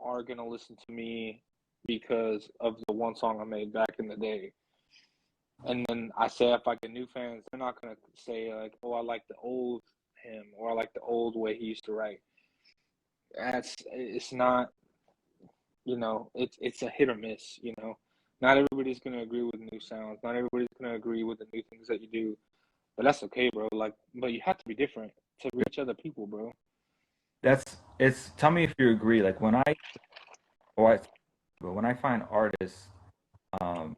are gonna listen to me because of the one song I made back in the day. And then I say if I get new fans, they're not gonna say like, "Oh, I like the old him" or "I like the old way he used to write." It's not, you know, it's a hit or miss. You know, not everybody's gonna agree with new sounds. Not everybody's gonna agree with the new things that you do. But that's okay, bro. Like, but you have to be different to yeah. reach other people, bro. That's it's. Tell me if you agree. Like or I, but when I find artists um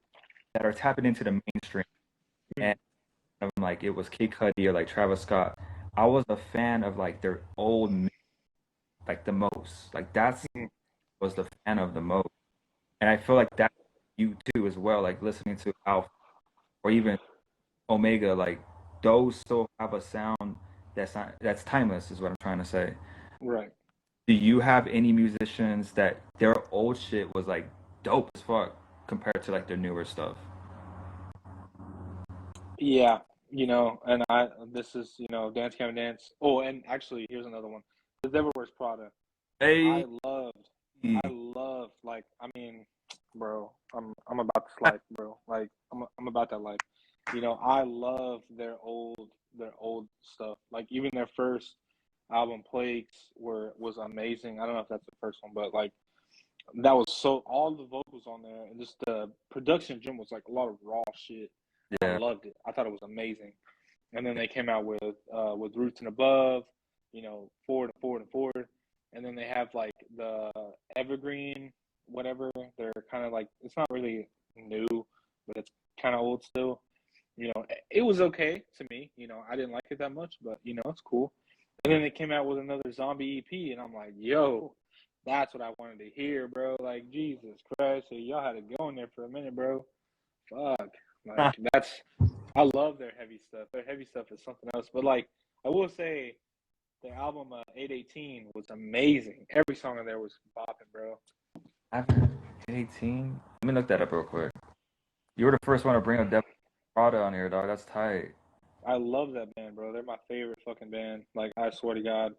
that are tapping into the mainstream, and I'm like it was Kid Cudi or like Travis Scott, I was a fan of like their old like the most. Like that's Mm-hmm. was the fan of the most. And I feel like that you too as well, like listening to Alf. or even Omega, like those still have a sound that's timeless, is what I'm trying to say. Right. Do you have any musicians that their old shit was like dope as fuck compared to like their newer stuff? Yeah, and this is, Dance Gavin Dance. Oh, and actually, here's another one. The Neverworks Prada. Hey, I loved, like, I mean, bro, I'm about this life, bro. Like, I'm about that life. I love their old stuff. Like, even their first album, Plagues, was amazing. I don't know if that's the first one, but like, that was so, all the vocals on there and just the production, Jim, was like a lot of raw shit. I yeah, loved it. I thought it was amazing. And then they came out with Roots and Above, Forward and Forward and Forward. And then they have like the Evergreen, whatever. They're kind of like, it's not really new, but it's kind of old still. It was okay to me. I didn't like it that much, but it's cool. And then they came out with another Zombie EP, and I'm like, yo, that's what I wanted to hear, bro. Like, Jesus Christ, so y'all had to go in there for a minute, bro. Fuck. Like, I love their heavy stuff. Their heavy stuff is something else. But like, I will say, their album 818 was amazing. Every song on there was bopping, bro. after 18. Let me look that up real quick. You were the first one to bring up Def Prada on here, dog. That's tight. I love that band, bro. They're my favorite fucking band. Like, I swear to God,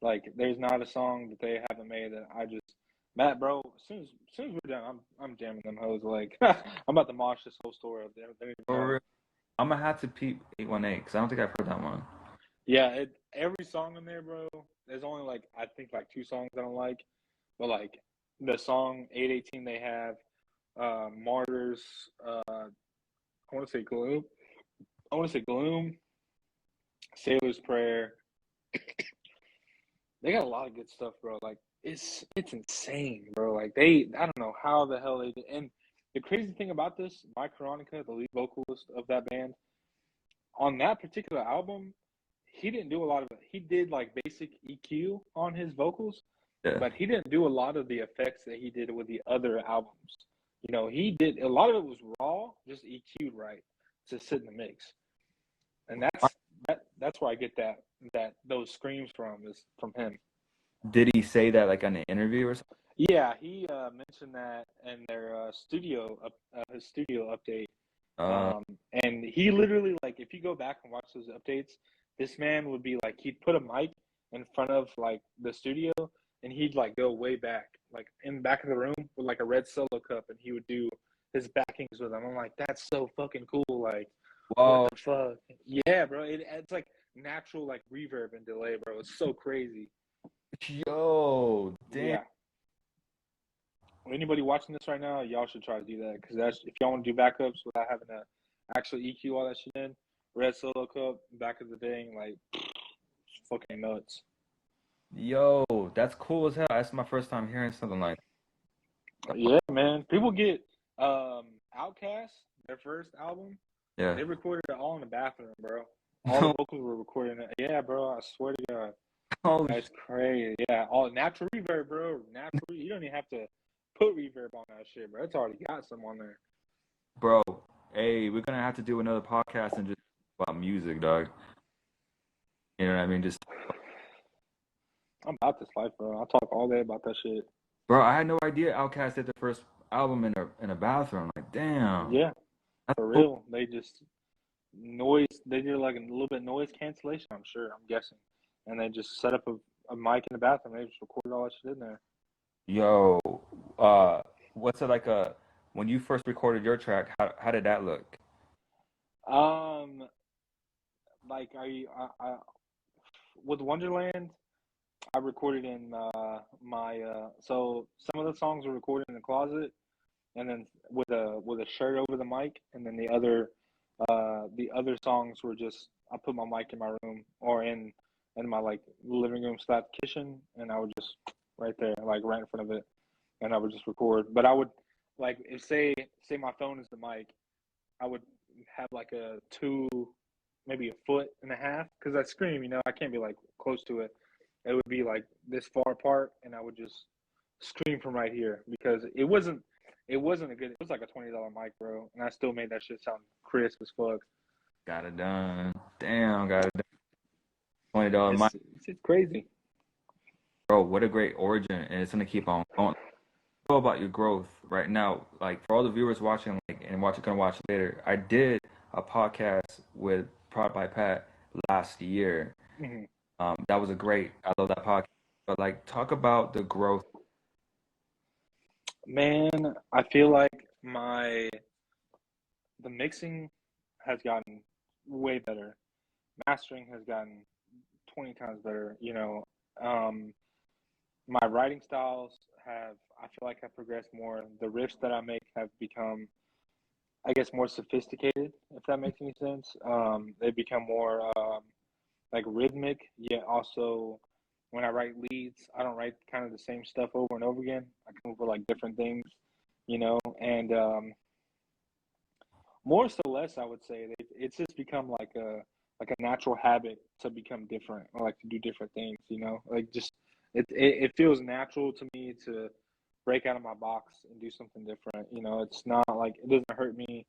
like, there's not a song that they haven't made that I just, Matt, bro. As soon as we're done, I'm jamming them hoes. Like, I'm about to mosh this whole story up there. They don't even For know. real. I'm gonna have to peep 818 because I don't think I've heard that one. Yeah, every song on there, bro. There's only like, I think like two songs I don't like, but like the song 818 they have, Martyrs. I want to say Gloom. I want to say Gloom. Sailor's Prayer. They got a lot of good stuff, bro. Like, it's insane, bro. Like, I don't know how the hell they did. And the crazy thing about this, Mike Veronica, the lead vocalist of that band, on that particular album, he didn't do a lot of it. He did like basic EQ on his vocals, Yeah. but he didn't do a lot of the effects that he did with the other albums. He did a lot of it was raw, just EQ'd right to sit in the mix. And that's where I get that those screams from, is from him. Did he say that like on an interview or something? Yeah, he mentioned that in their his studio update. Uh, Um, and he literally, like, if you go back and watch those updates, this man would be like, he'd put a mic in front of like the studio, and he'd like go way back, like in the back of the room with like a red Solo cup, and he would do his backings with them. I'm like, that's so fucking cool. Like, what whoa, the fuck? Yeah, bro. It's like natural like reverb and delay, bro. It's so crazy. yo, damn, Yeah. Anybody watching this right now, y'all should try to do that, because that's, if y'all want to do backups without having to actually EQ all that shit in. Red Solo Cup back of the day, like, fucking nuts. yo, that's cool as hell. That's my first time hearing something like Yeah, man. People get Outkast, their first album. that. They recorded it all in the bathroom, bro. All the Yeah. vocals were recorded in it. Yeah, bro. I swear to God, Oh, that's crazy. Yeah, all natural reverb, bro. Natural. You don't even have to put reverb on that shit, bro. It's already got some on there. bro, hey, we're gonna have to do another podcast and just talk about music, dog. You know what I mean? Just, I'm about this life, bro. I talk all day about that shit. bro, I had no idea Outkast did the first album in a bathroom. Like, damn, Yeah, that's for cool. real. They just noise. They did like a little bit noise cancellation, I'm sure. I'm guessing, and they just set up a mic in the bathroom. They just recorded all that shit in there. Yo, uh, what's it like when you first recorded your track? How did that look? Um, like with Wonderland, I recorded in my so some of the songs were recorded in the closet, and then with a shirt over the mic, and then the other songs were just, I put my mic in my room or in my like living room slash kitchen, and I would just right there, like right in front of it, and I would just record. But I would, like, if say my phone is the mic, I would have like a two, maybe a foot and a half, because I scream, I can't be like close to it. It would be like this far apart, and I would just scream from right here, because it wasn't a good. It was like a $20 mic, bro, and I still made that shit sound crisp as fuck. Got it done. Damn, got it done. $20 mic. It's just crazy. Bro, what a great origin, and it's gonna keep on going. Know about your growth right now, like for all the viewers watching, like and gonna watch later. I did a podcast with Prod.byPat last year. Hmm. That was a great. I love that podcast. But like, talk about the growth. Man, I feel like the mixing has gotten way better. Mastering has gotten 20 times better. My writing styles I feel like have progressed more. The riffs that I make have become, I guess, more sophisticated, if that makes any sense. They've become more like rhythmic, yet also when I write leads, I don't write kind of the same stuff over and over again. I come up with like different things, and more so less, I would say. It's just become like a natural habit to become different or like to do different things, like just it feels natural to me to break out of my box and do something different. It's not like it doesn't hurt me.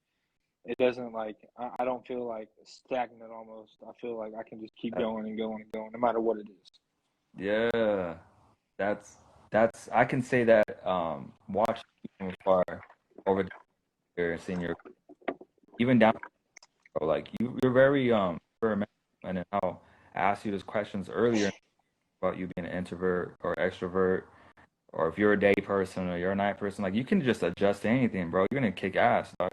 It doesn't like I don't feel like stagnant almost. I feel like I can just keep going and going and going no matter what it is. Yeah, that's I can say that watching you from afar over the years, seeing your even down, like you're very experimental. And then how I asked you those questions earlier about you being an introvert or extrovert, or if you're a day person or you're a night person, like you can just adjust to anything, bro. You're gonna kick ass, dog.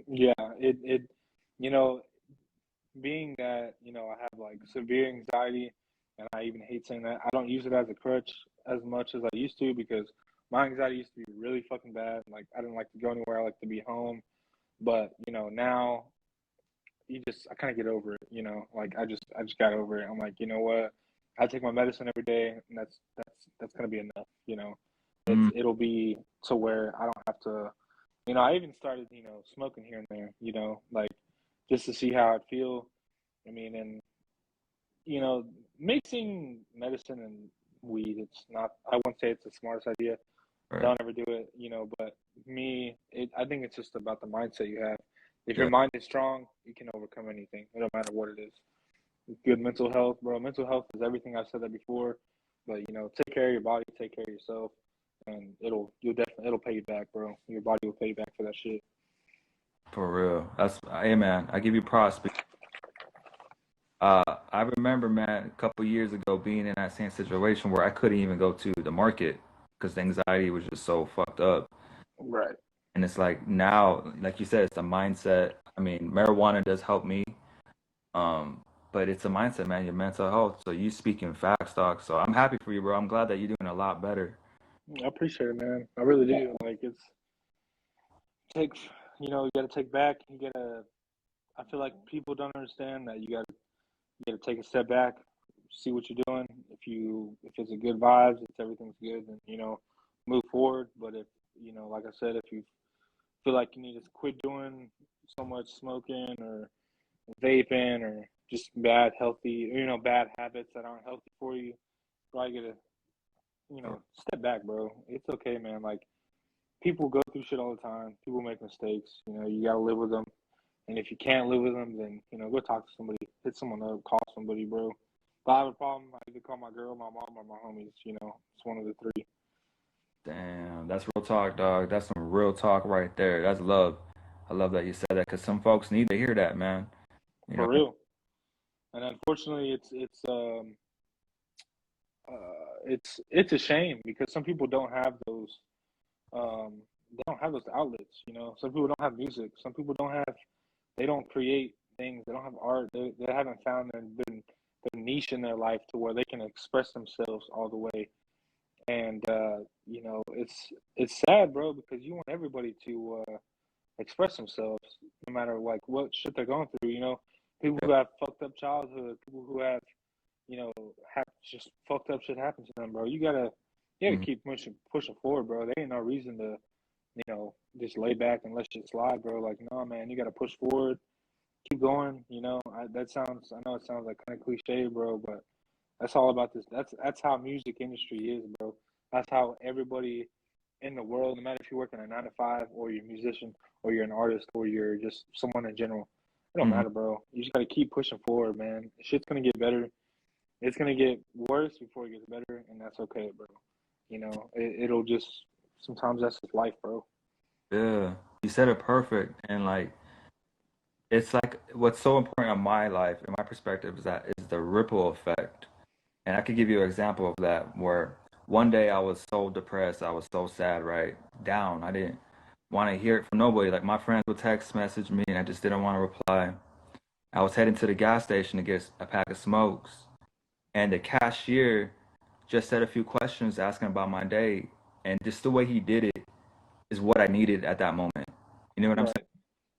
Yeah, it you know being that I have like severe anxiety, and I even hate saying that. I don't use it as a crutch as much as I used to because my anxiety used to be really fucking bad. Like I didn't like to go anywhere. I like to be home. But now I kind of get over it. Like I just got over it. I'm like, you know what? I take my medicine every day, and that's gonna be enough. Mm, It'll be to where I don't have to. I even started smoking here and there. Like just to see how I'd feel. I mean, and you know, mixing medicine and weed, it's not. I wouldn't say it's the smartest idea. right. Don't ever do it. But I think it's just about the mindset you have. If your Yeah, mind is strong, you can overcome anything. It don't matter what it is. Good mental health, bro. Mental health is everything. I've said that before, but take care of your body, take care of yourself, and it'll pay you back, bro. Your body will pay you back for that shit. for real. That's hey man. I give you props. I remember, man, a couple years ago being in that same situation where I couldn't even go to the market because the anxiety was just so fucked up. Right. And it's like now, like you said, it's a mindset. I mean, marijuana does help me, um, but it's a mindset, man. Your mental health. So you speaking facts, doc. So I'm happy for you, bro. I'm glad that you're doing a lot better. I appreciate it, man. I really do. Like it's take, you got to take back. You got to. I feel like people don't understand that you got to take a step back, see what you're doing. If it's a good vibes, if everything's good, then move forward. But if like I said, if you feel like you need to quit doing so much smoking or vaping or just bad habits that aren't healthy for you, probably gotta step back, bro. It's okay, man. Like people go through shit all the time. People make mistakes. You gotta live with them. And if you can't live with them, then go talk to somebody, hit someone up, call somebody, bro. If I have a problem, I either call my girl, my mom, or my homies. It's one of the three. Damn, that's real talk, dog. That's some real talk right there. That's love. I love that you said that because some folks need to hear that, man. You For know, real. And unfortunately, it's a shame because some people don't have those they don't have those outlets. Some people don't have music. Some people they don't create things. They don't have art. They haven't found their niche in their life to where they can express themselves all the way. And it's sad, bro, because you want everybody to express themselves, no matter like what shit they're going through. People who have fucked up childhood, people who have just fucked up shit happen to them, bro. You gotta mhm. keep pushing forward, bro. There ain't no reason to just lay back and let shit slide, bro. Like, no, man, you gotta push forward, keep going. I know it sounds like kind of cliche, bro, but that's all about this. That's how music industry is, bro. That's how everybody in the world, no matter if you're working a 9 to 5 or you're a musician or you're an artist or you're just someone in general. It don't Hmm. matter, bro. You just gotta keep pushing forward, man. Shit's gonna get better. It's gonna get worse before it gets better, and that's okay, bro. You know, it'll just sometimes that's just life, bro. Yeah, you said it perfect, and like it's like what's so important in my life, in my perspective, is that is the ripple effect. And I could give you an example of that where one day I was so depressed, I was so sad, right? Down. I didn't want to hear it from nobody. Like my friends would text message me and I just didn't want to reply. I was heading to the gas station to get a pack of smokes, and the cashier just said a few questions asking about my day, and just the way he did it is what I needed at that moment. You know what I'm saying?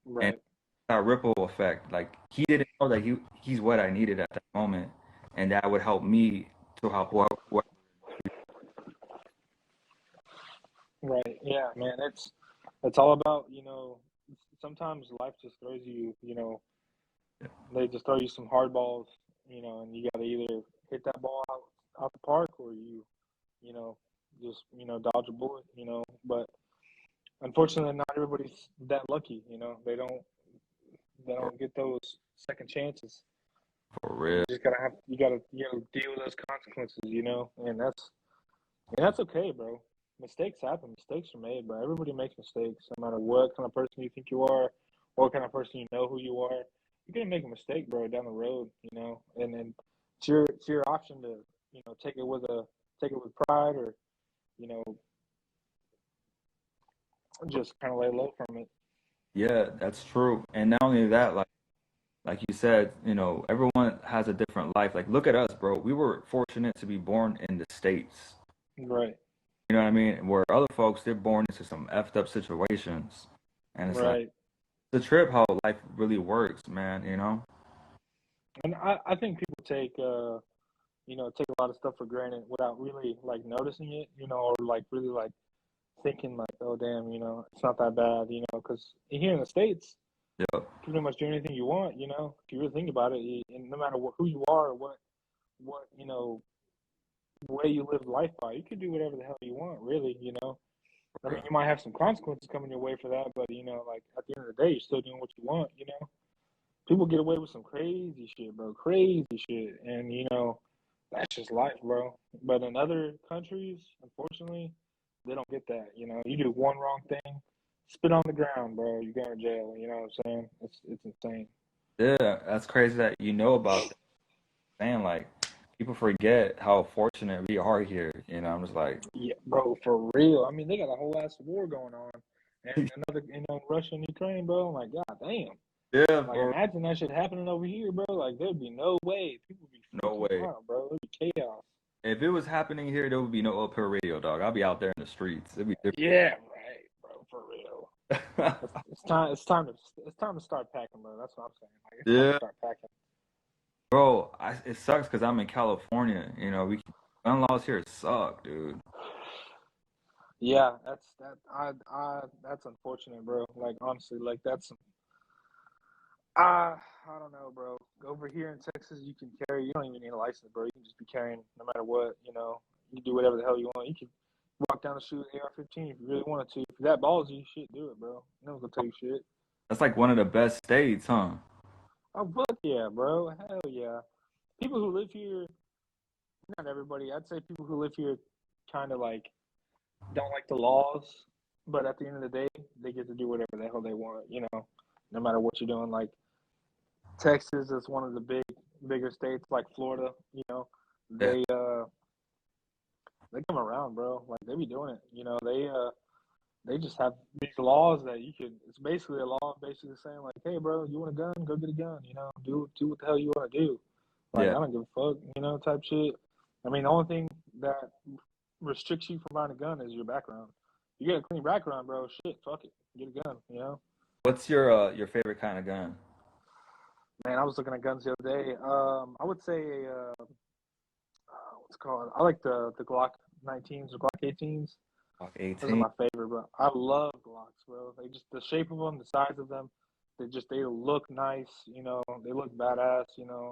Right, And right, that ripple effect, like he didn't know that he's what I needed at that moment, and that would help me to help whoever. right. Yeah, man. It's all about, sometimes life just throws you, they just throw you some hard balls, and you gotta either hit that ball out the park or you know, just, dodge a bullet, But unfortunately not everybody's that lucky, they don't get those second chances. For You real. just you gotta deal with those consequences, and that's okay, bro. Mistakes happen. Mistakes are made, bro. Everybody makes mistakes, no matter what kind of person you think you are, or what kind of person you know who you are. You're gonna make a mistake, bro, down the road, and then it's your option to, take it with pride, or you know, just kind of lay low from it. Yeah, that's true. And not only that, like you said, everyone has a different life. Like look at us, bro. We were fortunate to be born in the States. Right, You know what I mean? Where other folks, they're born into some effed up situations. And it's like right. the trip how life really works, man, you know? And I think people take a lot of stuff for granted without really like noticing it, or like really like thinking like, oh damn, it's not that bad, because here in the States, Yep. you can pretty much do anything you want, if you really think about it, and no matter who you are or what way you live life by, you can do whatever the hell you want, really. I mean, For you might have some consequences coming your way for that, but like at the end of the day, you're still doing what you want. People get away with some crazy shit, bro, crazy shit, and that's just life, bro. But in other countries, unfortunately, they don't get that. You do one wrong thing, spit on the ground, bro. You go to jail. You know what I'm saying? It's insane. real. Yeah, that's crazy that you know about that. Man, like people forget how fortunate we are here. I'm just like, Yeah, bro, for real. I mean, they got a whole ass war going on, and another, Russia and Ukraine, bro. I'm like, god damn. yeah, Like, for imagine that shit happening over here, bro. Like, there'd be no way. People would be no freaking way. out, bro. It'd be chaos. If it was happening here, there would be no Uphillradio, dog. I'll be out there in the streets. It'd be Yeah, right, bro, for real. different. It's time to start packing, bro. That's what I'm saying. Like, it's time to Yeah, start packing. bro. It sucks because I'm in California. Gun laws here suck, dude. Yeah, that's unfortunate, bro. Like, honestly, like I don't know, bro. Over here in Texas, you can carry. You don't even need a license, bro. You can just be carrying no matter what. You can do whatever the hell you want. You can walk down the street with AR-15 if you really wanted to. If you're that ballsy, shit, do it, bro. No one's gonna tell you shit. That's like one of the best states, huh? Oh fuck yeah, bro. Hell yeah. People who live here, not everybody. I'd say people who live here, kind of like don't like the laws, but at the end of the day, they get to do whatever the hell they want. No matter what you're doing. Like, Texas is one of the bigger states, like Florida. Yeah, They come around, bro. Like, they be doing it. They just have these laws that you could. It's basically a law, basically saying like, hey, bro, you want a gun? Go get a gun. Do what the hell you want to do. Like, yeah. I don't give a fuck. Type shit. I mean, the only thing that restricts you from buying a gun is your background. You get a clean background, bro. Shit, fuck it, get a gun. What's your favorite kind of gun? Man, I was looking at guns the other day. I would say what's it called? I like the Glock 19s or Glock 18s. Glock Those are 18. my favorite, bro. I love Glocks, bro. They just the shape of them, the size of them. They look nice. They look badass.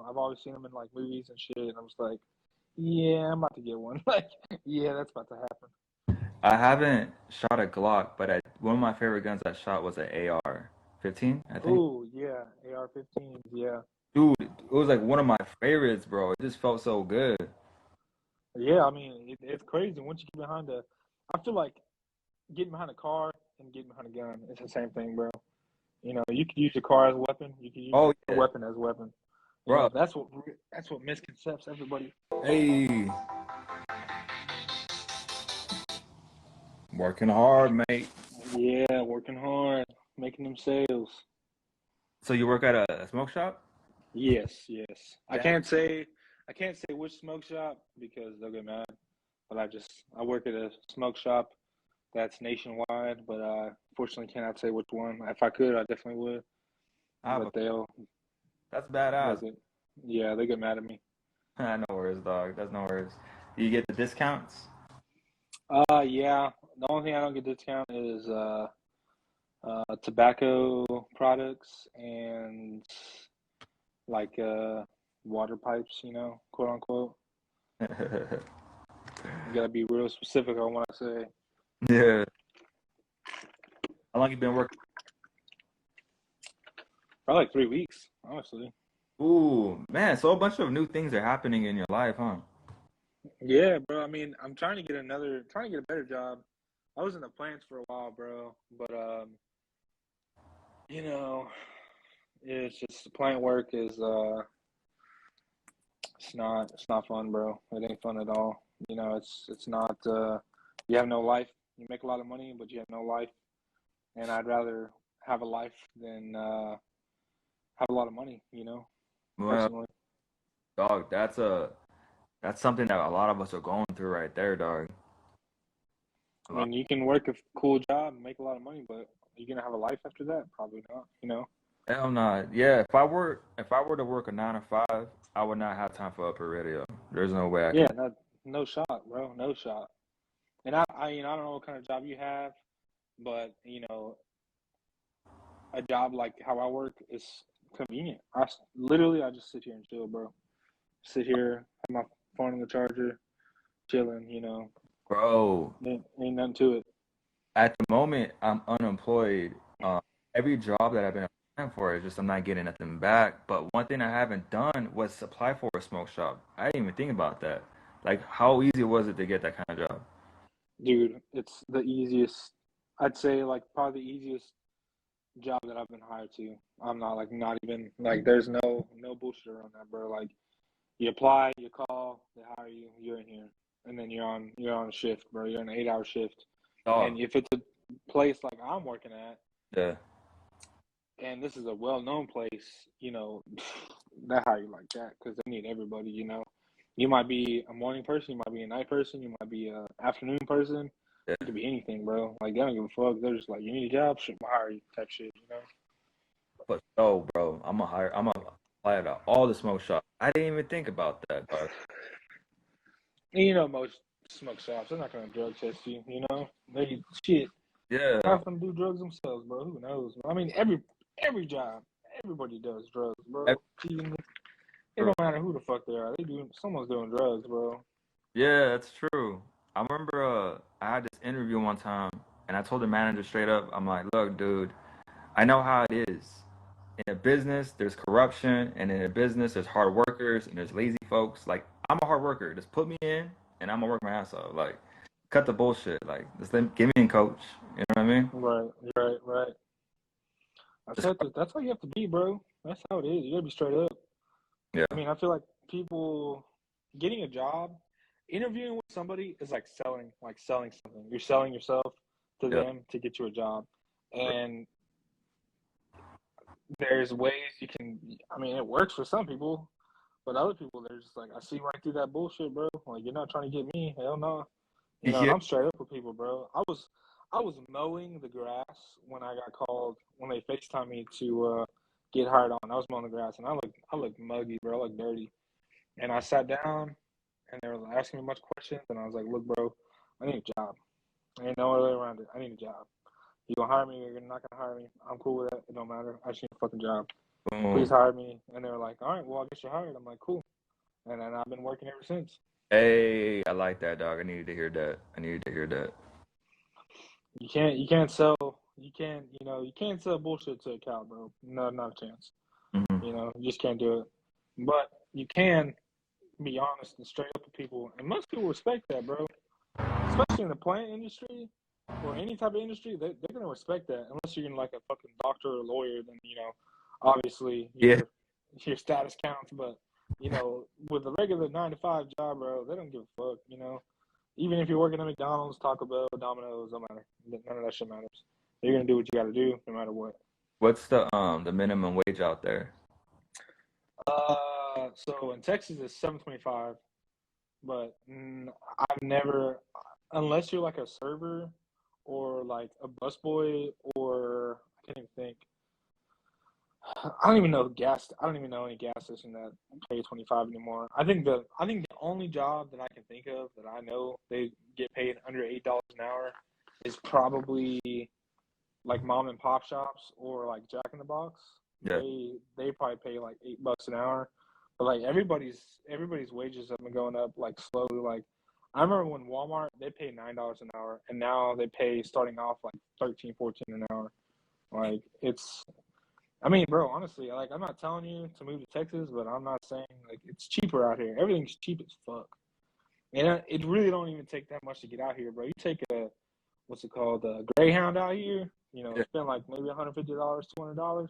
I've always seen them in like movies and shit. And I'm just like, yeah, I'm about to get one. Like, yeah, that's about to happen. I haven't shot a Glock, but one of my favorite guns I shot was an AR-15, I think. Oh yeah, AR-15s. Yeah, Dude, it was like one of my favorites, bro. It just felt so good. yeah. I mean, it's crazy once you get behind a. I feel like getting behind a car and getting behind a gun. It's the same thing, bro. You know, you could use your car as a weapon. You could use Oh a yeah, weapon as a weapon. You bro. know, that's what misconcepts everybody. Hey, working hard, mate. Yeah, working hard, making them sales. So you work at a smoke shop? Yes, yes. I Damn. can't say I can't say which smoke shop because they'll get mad. But I work at a smoke shop that's nationwide, but fortunately cannot say which one. If I could, I definitely would. I have But a, they'll that's they'll badass. get yeah, they get mad at me. No worries, dog. That's no worries. Do you get the discounts? Yeah. The only thing I don't get discount is tobacco products and like water pipes, quote unquote. You gotta be real specific on what I say. Yeah. How long you been working? Probably like 3 weeks, honestly. Ooh, man. So a bunch of new things are happening in your life, huh? Yeah, bro. I mean, I'm trying to get a better job. I was in the plants for a while, bro, but you know, it's just the plant work is it's not fun, bro. It ain't fun at all. It's not you have no life. You make a lot of money, but you have no life. And I'd rather have a life than have a lot of money, Well, personally. dog, that's something that a lot of us are going through right there, dog. A I lot. mean, you can work a cool job and make a lot of money, but are you gonna have a life after that? Probably not. Hell not. Yeah, if I were to work a 9 to 5, I would not have time for Uphillradio. There's no way I Yeah, can. no shot, bro, no shot. And I don't know what kind of job you have, but a job like how I work is convenient. Literally, I just sit here and chill, bro. Sit here, have my phone on the charger, chilling. Bro, Ain't nothing to it. at the moment, I'm unemployed. Every job that I've been applying for is just I'm not getting nothing back. But one thing I haven't done was apply for a smoke shop. I didn't even think about that. Like, how easy was it to get that kind of job? Dude, it's the easiest. I'd say like probably the easiest job that I've been hired to. I'm not even like there's no bullshit around that, bro. Like you apply, you call, they hire you, you're in here, and then you're on a shift, bro. You're on an 8-hour shift, and Dog, if it's a place like I'm working at, yeah. and this is a well-known place, they hire you like that because they need everybody. You might be a morning person, you might be a night person, you might be a afternoon person. You Yeah. could be anything, bro. Like they don't give a fuck. They're just like, you need a job, shit, we'll hire you, type shit. But no, bro, I'm gonna apply to all the smoke shops. I didn't even think about that, dog. And most smoke shops, they're not gonna drug test you. They shit. Yeah, Half of them do drugs themselves, bro. Who knows? I mean, every job, everybody does drugs, that's bro. Even it true. don't matter who the fuck they are. Someone's doing drugs, bro. Yeah, that's true. I remember I had this interview one time, and I told the manager straight up, I'm like, look, dude, I know how it is. In a business, there's corruption, and in a business, there's hard workers and there's lazy folks. Like, I'm a hard worker. Just put me in, and I'm gonna work my ass off. Like, cut the bullshit. Like, get me in, coach. You know what I mean? Right, right, right. Just, That's how you have to be, bro. That's how it is. You gotta be straight up. I yeah, mean, I feel like people getting a job, interviewing with somebody is like selling something. You're selling yourself to yeah. them to get you a job, and there's ways you can. I mean, it works for some people, but other people they're just like, I see right through that bullshit, bro. Like you're not trying to get me. Hell no. And Yeah. I'm straight up with people, bro. I was mowing the grass when I got called when they FaceTimed me to get hired on. I was mowing the grass and I looked muggy, bro. I looked dirty. And I sat down and they were asking me a bunch of questions and I was like, look, bro, I need a job. There ain't no other way around it. I need a job. You gonna hire me or you're not gonna hire me? I'm cool with that. It don't matter. I just need a fucking job. Please Boom. hire me. And they were like, all right, well I guess you're hired. I'm like, cool. And then I've been working ever since. Hey, I like that, dog. I needed to hear that. I needed to hear that. You can't sell bullshit to a cow, bro. No, not a chance. Hmm. You just can't do it. But you can be honest and straight up with people, and most people respect that, bro. Especially in the plant industry or any type of industry, they're gonna respect that. Unless you're in like a fucking doctor or lawyer, then obviously Yeah. your status counts. But with a regular 9 to 5 job, bro, they don't give a fuck. Even if you're working at McDonald's, Taco Bell, Domino's, don't matter. None of that shit matters. You're gonna do what you got to do, no matter what. What's the minimum wage out there? So in Texas it's 7.25, but I've never, unless you're like a server or like a busboy or I can't even think. I don't even know gas. I don't even know any gas station that pay 25 anymore. I think the only job that I can think of that I know they get paid under $8 an hour is probably like mom and pop shops or like Jack in the Box. Yeah. They probably pay like $8 an hour, but like everybody's wages have been going up like slowly. Like I remember when Walmart they paid $9 an hour, and now they pay starting off like 13, 14 an hour. Like I mean, bro, honestly, like I'm not telling you to move to Texas, but I'm not saying like it's cheaper out here. Everything's cheap as fuck, and it really don't even take that much to get out here, bro. You take what's it called, a Greyhound out here, Yeah. spend like maybe $150, $200.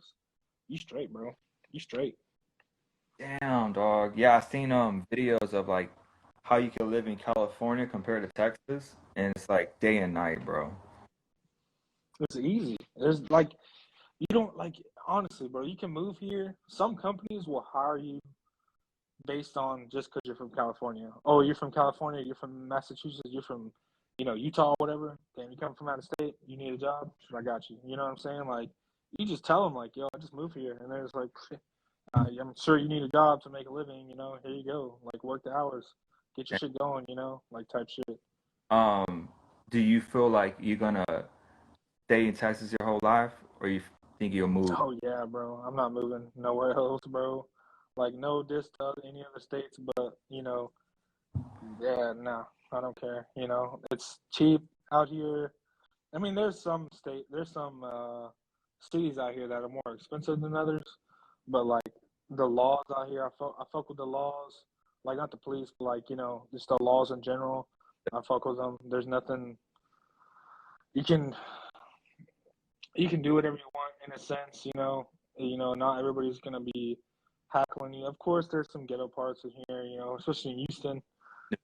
You straight, bro. You straight. Damn, dog. Yeah, I seen videos of like how you can live in California compared to Texas, and it's like day and night, bro. It's easy. There's like you don't like honestly, bro. You can move here. Some companies will hire you based on just because you're from California. Oh, you're from California. You're from Massachusetts. You're from Utah, whatever. Damn, you come from out of state. You need a job. I got you. You know what I'm saying? Like you just tell them like, yo, I just moved here, and they're just like, I'm sure you need a job to make a living. Here you go. Like work the hours, get your shit going. Like type shit. Um, do you feel like you're gonna stay in Texas your whole life, or you think you'll move? Oh yeah, bro. I'm not moving nowhere else, bro. Like no diss to any other states, but yeah, no, I don't care. It's cheap out here. I mean, there's some cities out here that are more expensive than others, but like the laws out here, I fuck with the laws. Like not the police, but like just the laws in general. I fuck with them. There's nothing you can do whatever you want in a sense. Not everybody's gonna be heckling you. Of course, there's some ghetto parts in here. Especially in Houston.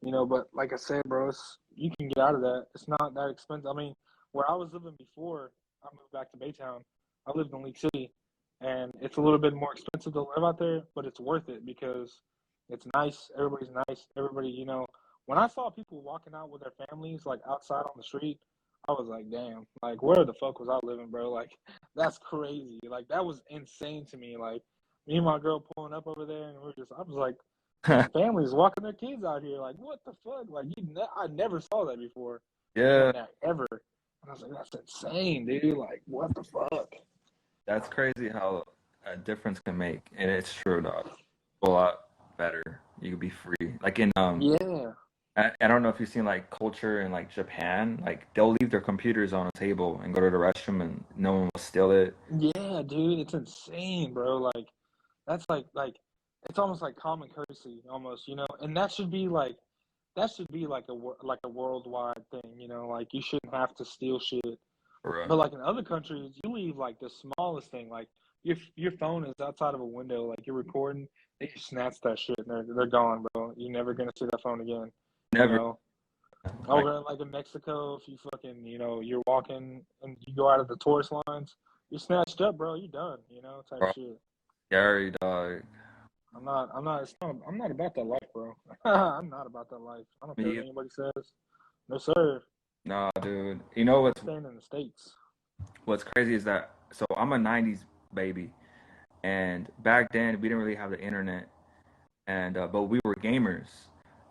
But like I said, bro, you can get out of that. It's not that expensive. I mean, where I was living before I moved back to Baytown, I lived in League City, and it's a little bit more expensive to live out there, but it's worth it because it's nice. Everybody's nice. Everybody, when I saw people walking out with their families, like outside on the street, I was like, damn, like where the fuck was I living, bro? Like that's crazy. Like that was insane to me. Like me and my girl pulling up over there, and I was like, there's families walking their kids out here. Like, what the fuck? Like, I never saw that before. Yeah, That ever. And I was like, that's insane, dude. Like, what the fuck? that's crazy how a difference can make, and it's true, dog. A lot better. You could be free. Like in Yeah. I don't know if you've seen like culture in like Japan. Like they'll leave their computers on a table and go to the restroom, and no one will steal it. Yeah, dude. It's insane, bro. Like, that's like, it's almost like common courtesy, almost, And that should be like a worldwide thing, Like, you shouldn't have to steal shit. Right. But like in other countries, you leave like the smallest thing, like your phone is outside of a window, like you're recording, they just snatch that shit and they're gone, bro. You're never gonna see that phone again. You Never. know, Like over like in Mexico, if you fucking you're walking and you go out of the tourist lines, you're snatched up, bro. You're done. Type bro, shit. scary, dog. I'm not about that life, bro. I'm not about that life. I don't care what Me, anybody says. No sir. nah, dude. You know what's Staying in the States. what's crazy is that so I'm a '90s baby, and back then we didn't really have the internet, and but we were gamers,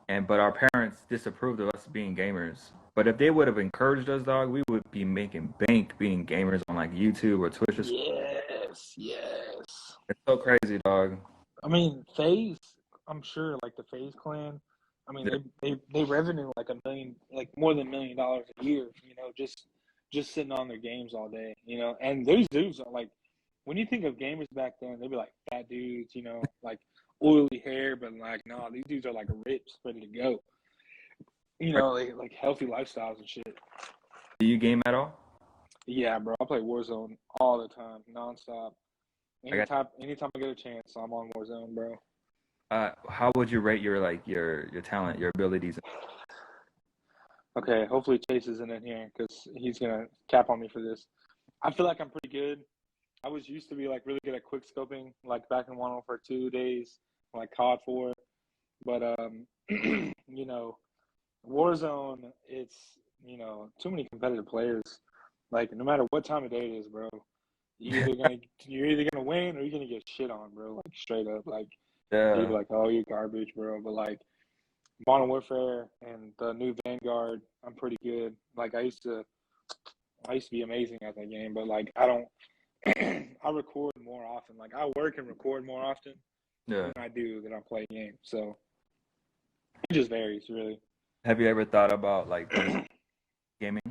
and but our parents disapproved of us being gamers. But if they would have encouraged us, dog, we would be making bank being gamers on like YouTube or Twitch or something. Yes, yes. It's so crazy, dog. I mean, FaZe, I'm sure, like the FaZe clan, I mean, Yeah, they revenue like a million, like more than $1 million a year, just just sitting on their games all day, you know. And those dudes are like, when you think of gamers back then, they'd be like fat dudes, you know, like oily hair, but like, no, these dudes are like rips, ready to go. You know, like healthy lifestyles and shit. Do you game at all? Yeah, bro, I play Warzone all the time, nonstop. I got. Anytime I get a chance, I'm on Warzone, bro. How would you rate your your talent, your abilities? Okay, hopefully Chase isn't in here because he's gonna cap on me for this. I feel like I'm pretty good. I was used to be like really good at quick scoping, like back in 104.2 days, like COD 4. But you know, Warzone, it's too many competitive players. Like no matter what time of day it is, bro, you're either gonna win or you're gonna get shit on, bro. Like straight up, like you'd Yeah. be like, oh, you're garbage, bro. But like Modern Warfare and the new Vanguard, I'm pretty good. Like I used to be amazing at that game, but like I don't. I record more often. Like I work and record more often Yeah. than I do that I play games. So it just varies, really. Have you ever thought about like doing gaming?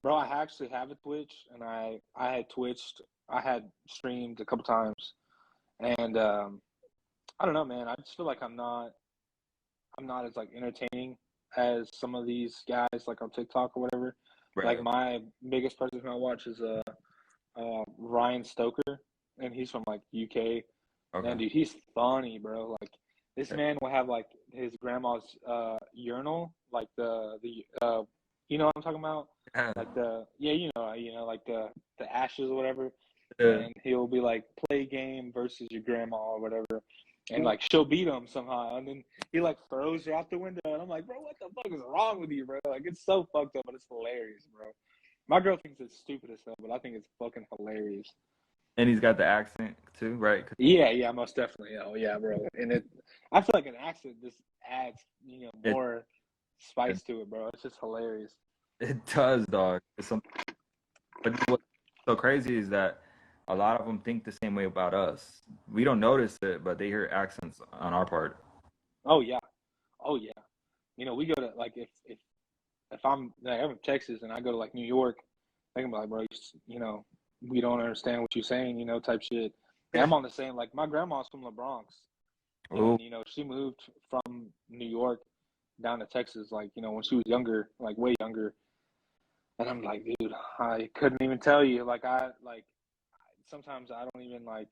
Bro, I actually have a Twitch, and I had twitched, I had streamed a couple times, and I don't know, man. I just feel like I'm not as like entertaining as some of these guys like on TikTok or whatever. Like Right. my biggest person I watch is Ryan Stoker, and he's from like UK. Man, Okay. dude, he's funny, bro. Like this man will have like his grandma's urinal, like the you know what I'm talking about? Yeah. Like like the ashes or whatever. Yeah. And he'll be like play game versus your grandma or whatever. And like she'll beat him somehow, and then he like throws her out the window, and I'm like, bro, what the fuck is wrong with you, bro? Like it's so fucked up, but it's hilarious, bro. My girl thinks it's stupid as hell, but I think it's fucking hilarious. And he's got the accent too, right? Yeah, most definitely. Oh yeah, bro. And I feel like an accent just adds, It, more it spice to it, bro. It's just hilarious. it does, dog. It's some, but what's so crazy is that a lot of them think the same way about us. We don't notice it, but they hear accents on our part. Oh yeah, oh yeah. We go to like if I'm in Texas and I go to like New York, they can be like, bro, we don't understand what you're saying, type shit. And I'm on the same. Like my grandma's from the Bronx, Oh, and she moved from New York down to Texas, like when she was younger, like way younger. And I'm like, dude, I couldn't even tell you. Like sometimes I don't even like.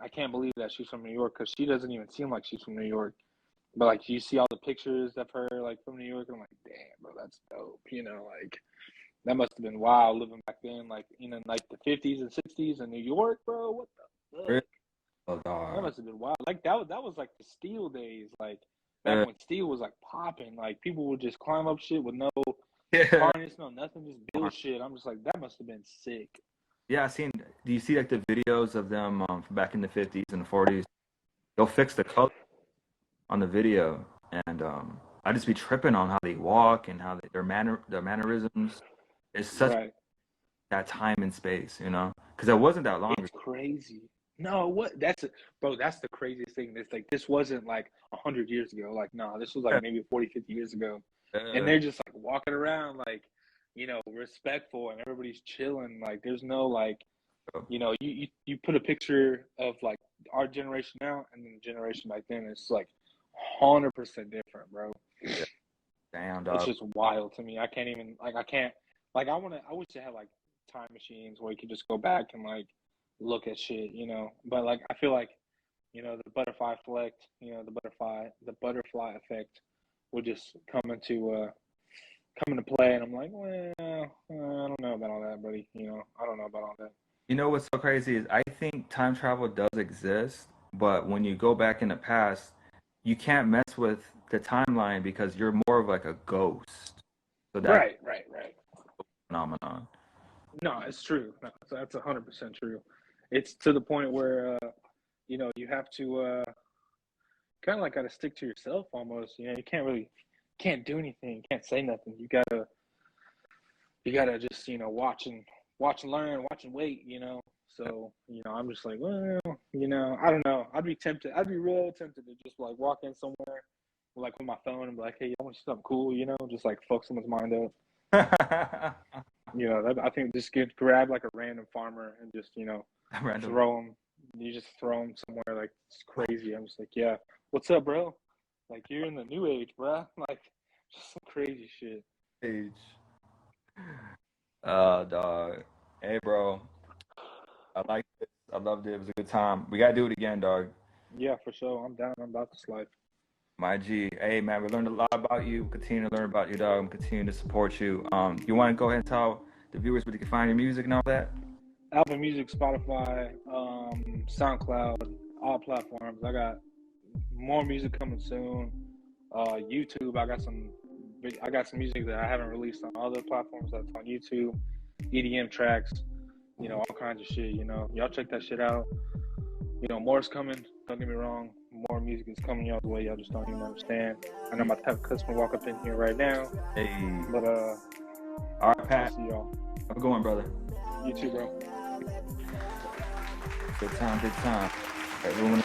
I can't believe that she's from New York because she doesn't even seem like she's from New York. But like you see all the pictures of her like from New York, and I'm like, damn, bro, that's dope. Like that must have been wild living back then, like like the 50s and 60s in New York, bro. What the fuck? really? Oh, That dog. must have been wild. Like that was like the steel days, like back Uh, when steel was like popping. Like people would just climb up shit with no yeah. harness, no nothing, just build shit. I'm just like, that must have been sick. Yeah, I seen. Do you see like the videos of them from back in the 50s and the 40s? They'll fix the color on the video, and I just be tripping on how they walk and how their mannerisms. It's such Right. that time and space, because it wasn't that long It's crazy. No, what? Bro, that's the craziest thing. It's like, this wasn't like 100 years ago. Like, no, this was like ago. maybe 40, 50 years ago. And Uh, they're just like walking around like, respectful, and everybody's chilling. Like, there's no like, you put a picture of like our generation now and then the generation back then. It's like 100% different, bro. yeah, damn, It's dog. just wild to me. I can't even like, I can't like, I wish I had like time machines where you could just go back and like look at shit, But like, I feel like, the butterfly effect, the butterfly effect would just come into play, and I'm like, well, I don't know about all that, buddy. I don't know about all that. You know what's so crazy is I think time travel does exist, but when you go back in the past, you can't mess with the timeline because you're more of like a ghost. So that Right. phenomenon. No, it's true. No, that's 100% true. It's to the point where you have to kind of like got to stick to yourself almost. You can't do anything, can't say nothing. You gotta just watch and learn, watch and wait. So I'm just like, well, I don't know. I'd be tempted. I'd be real tempted to just like walk in somewhere, like with my phone and be like, hey, I want to see something cool. Just like fuck someone's mind up. You know, I think just grab like a random farmer and just, you know, Random throw him. You just throw him somewhere like it's crazy. I'm just like, yeah, what's up, bro? Like you're in the new age, bro. Like just some crazy shit. age. Dog. Hey, bro. I like this. I loved it. It was a good time. We gotta do it again, dog. Yeah, for sure. I'm down. I'm about this life. My G. Hey, man, we learned a lot about you. Continue to learn about you, dog. And continue to support you. You want to go ahead and tell the viewers where they can find your music and all that? Apple Music, Spotify, SoundCloud, all platforms. I got more music coming soon. YouTube, I got some music that I haven't released on other platforms that's on YouTube. EDM tracks, you know, all kinds of shit. You know, y'all check that shit out. You know, more's coming. Don't get me wrong. More music is coming y'all's way. Y'all just don't even understand. I know my type of customer walk up in here right now. Hey. But all right, Pat. see y'all. Have a good one, brother. You too, bro. Good time, good time. Everyone.